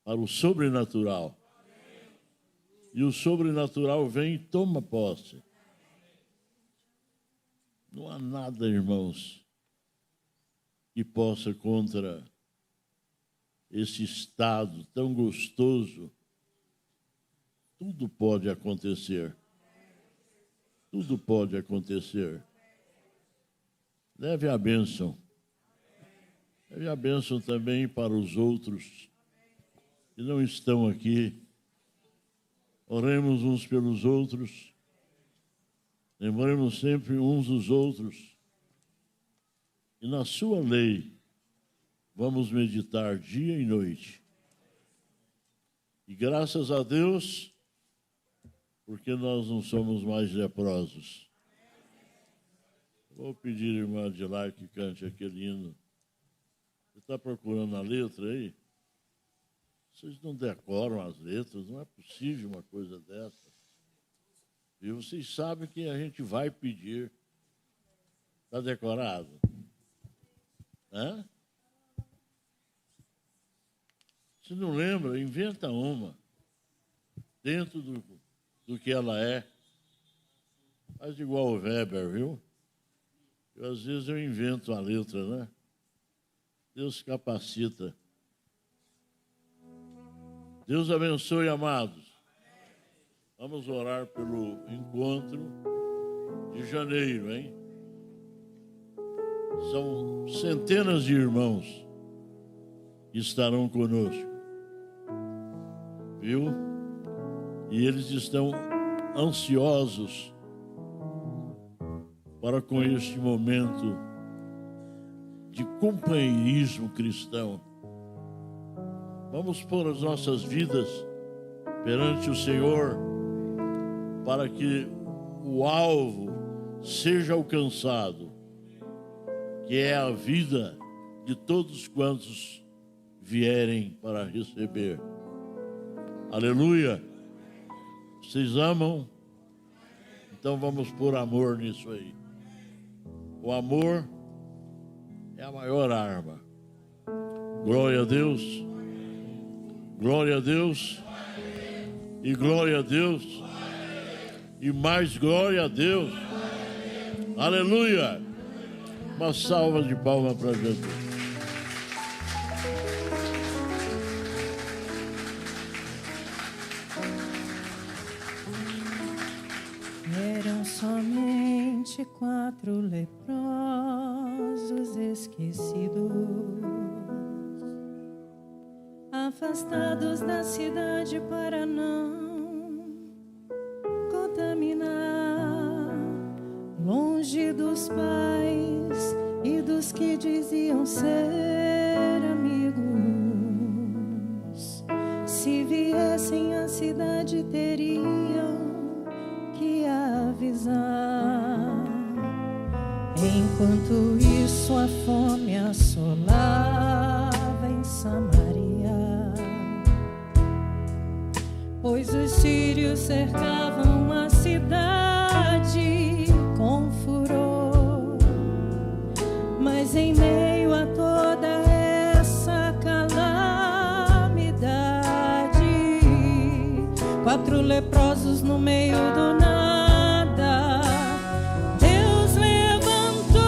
para o sobrenatural. E o sobrenatural vem e toma posse. Não há nada, irmãos, que possa contra esse estado tão gostoso. Tudo pode acontecer. Tudo pode acontecer. Leve a bênção. Leve a bênção também para os outros que não estão aqui. Oremos uns pelos outros. Lembremos sempre uns dos outros. E na sua lei, vamos meditar dia e noite. E graças a Deus, porque nós não somos mais leprosos. Vou pedir, irmã Adilar, que cante aquele hino. Você está procurando a letra aí? Vocês não decoram as letras, não é possível uma coisa dessa. E vocês sabem que a gente vai pedir. Está decorado? Hã? Se não lembra, inventa uma. Dentro do que ela é. Faz igual o Weber, viu? Às vezes eu invento a letra, né? Deus capacita. Deus abençoe, amados. Vamos orar pelo encontro de janeiro, hein? São centenas de irmãos que estarão conosco. Viu? E eles estão ansiosos para com este momento de companheirismo cristão. Vamos pôr as nossas vidas perante o Senhor para que o alvo seja alcançado, que é a vida de todos quantos vierem para receber. Aleluia! Vocês amam? Então vamos pôr amor nisso aí. O amor é a maior arma. Glória a Deus. Glória a Deus. E glória a Deus. E mais glória a Deus. Aleluia. Uma salva de palmas para Jesus. Eram somente 4 leprosos esquecidos, afastados da cidade para não contaminar, longe dos pais e dos que diziam ser amigos. Se viessem à cidade teriam que avisar. Enquanto isso a fome assolava em Samaria, pois os sírios cercavam a cidade com furor. Mas em meio a toda essa calamidade, 4 leprosos no meio do nada, Deus levantou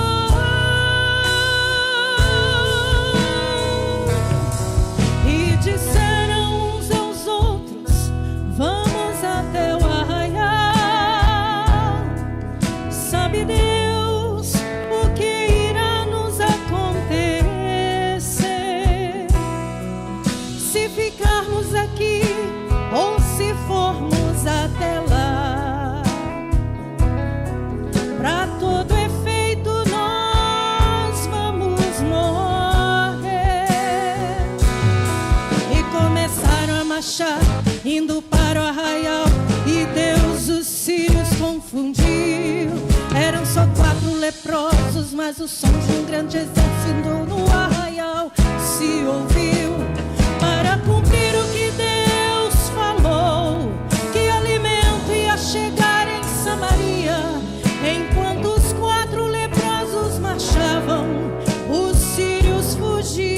e disseram uns aos outros: vamos até o arraial. Sabe Deus o que irá nos acontecer se ficarmos aqui ou se formos até lá. Pra todo efeito nós vamos morrer. E começaram a marchar, indo para o arraial, e Deus os sírios confundiu. Eram só 4 leprosos, mas o som de um grande exército no arraial se ouviu. Para cumprir o que Deus falou, que alimento ia chegar em Samaria. Enquanto os 4 leprosos marchavam, os sírios fugiam.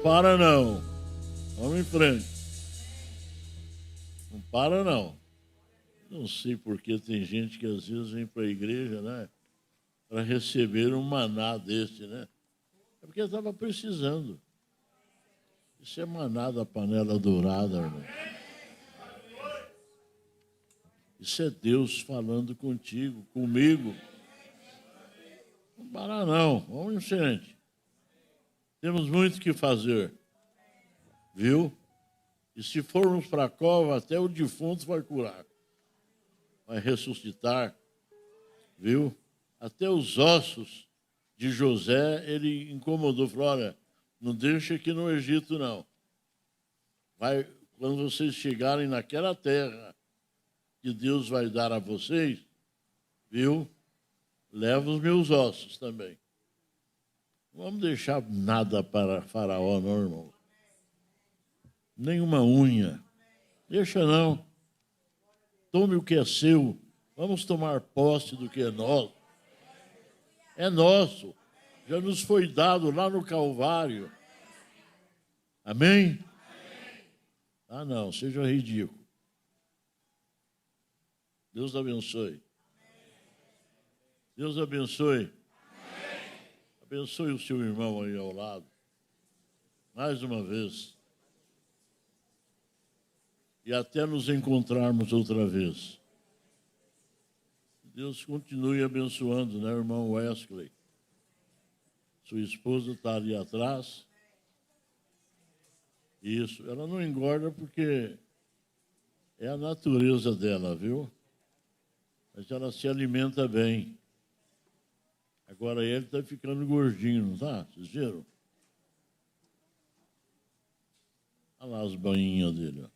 para não. Vamos em frente. Não para não. Não sei porque tem gente que às vezes vem para a igreja, né? Para receber um maná desse, né? É porque estava precisando. Isso é maná da panela dourada, irmão. Isso é Deus falando contigo, comigo. Não parar não, vamos em frente. Temos muito o que fazer, viu? E se formos para a cova, até o defunto vai curar, vai ressuscitar, viu? Até os ossos de José, ele incomodou, falou, olha, não deixa aqui no Egito, não. Vai, quando vocês chegarem naquela terra que Deus vai dar a vocês, viu? Leva os meus ossos também. Não vamos deixar nada para Faraó, não, irmão. Nenhuma unha. Deixa não. Tome o que é seu. Vamos tomar posse do que é nosso. É nosso. Já nos foi dado lá no Calvário. Amém? Ah, não, seja ridículo. Deus abençoe. Deus abençoe. Abençoe o seu irmão aí ao lado. Mais uma vez. E até nos encontrarmos outra vez. Deus continue abençoando, né, irmão Wesley? Sua esposa está ali atrás. Isso. Ela não engorda porque é a natureza dela, viu? Mas ela se alimenta bem. Agora ele está ficando gordinho, não está? Vocês viram? Olha lá as bainhas dele, ó.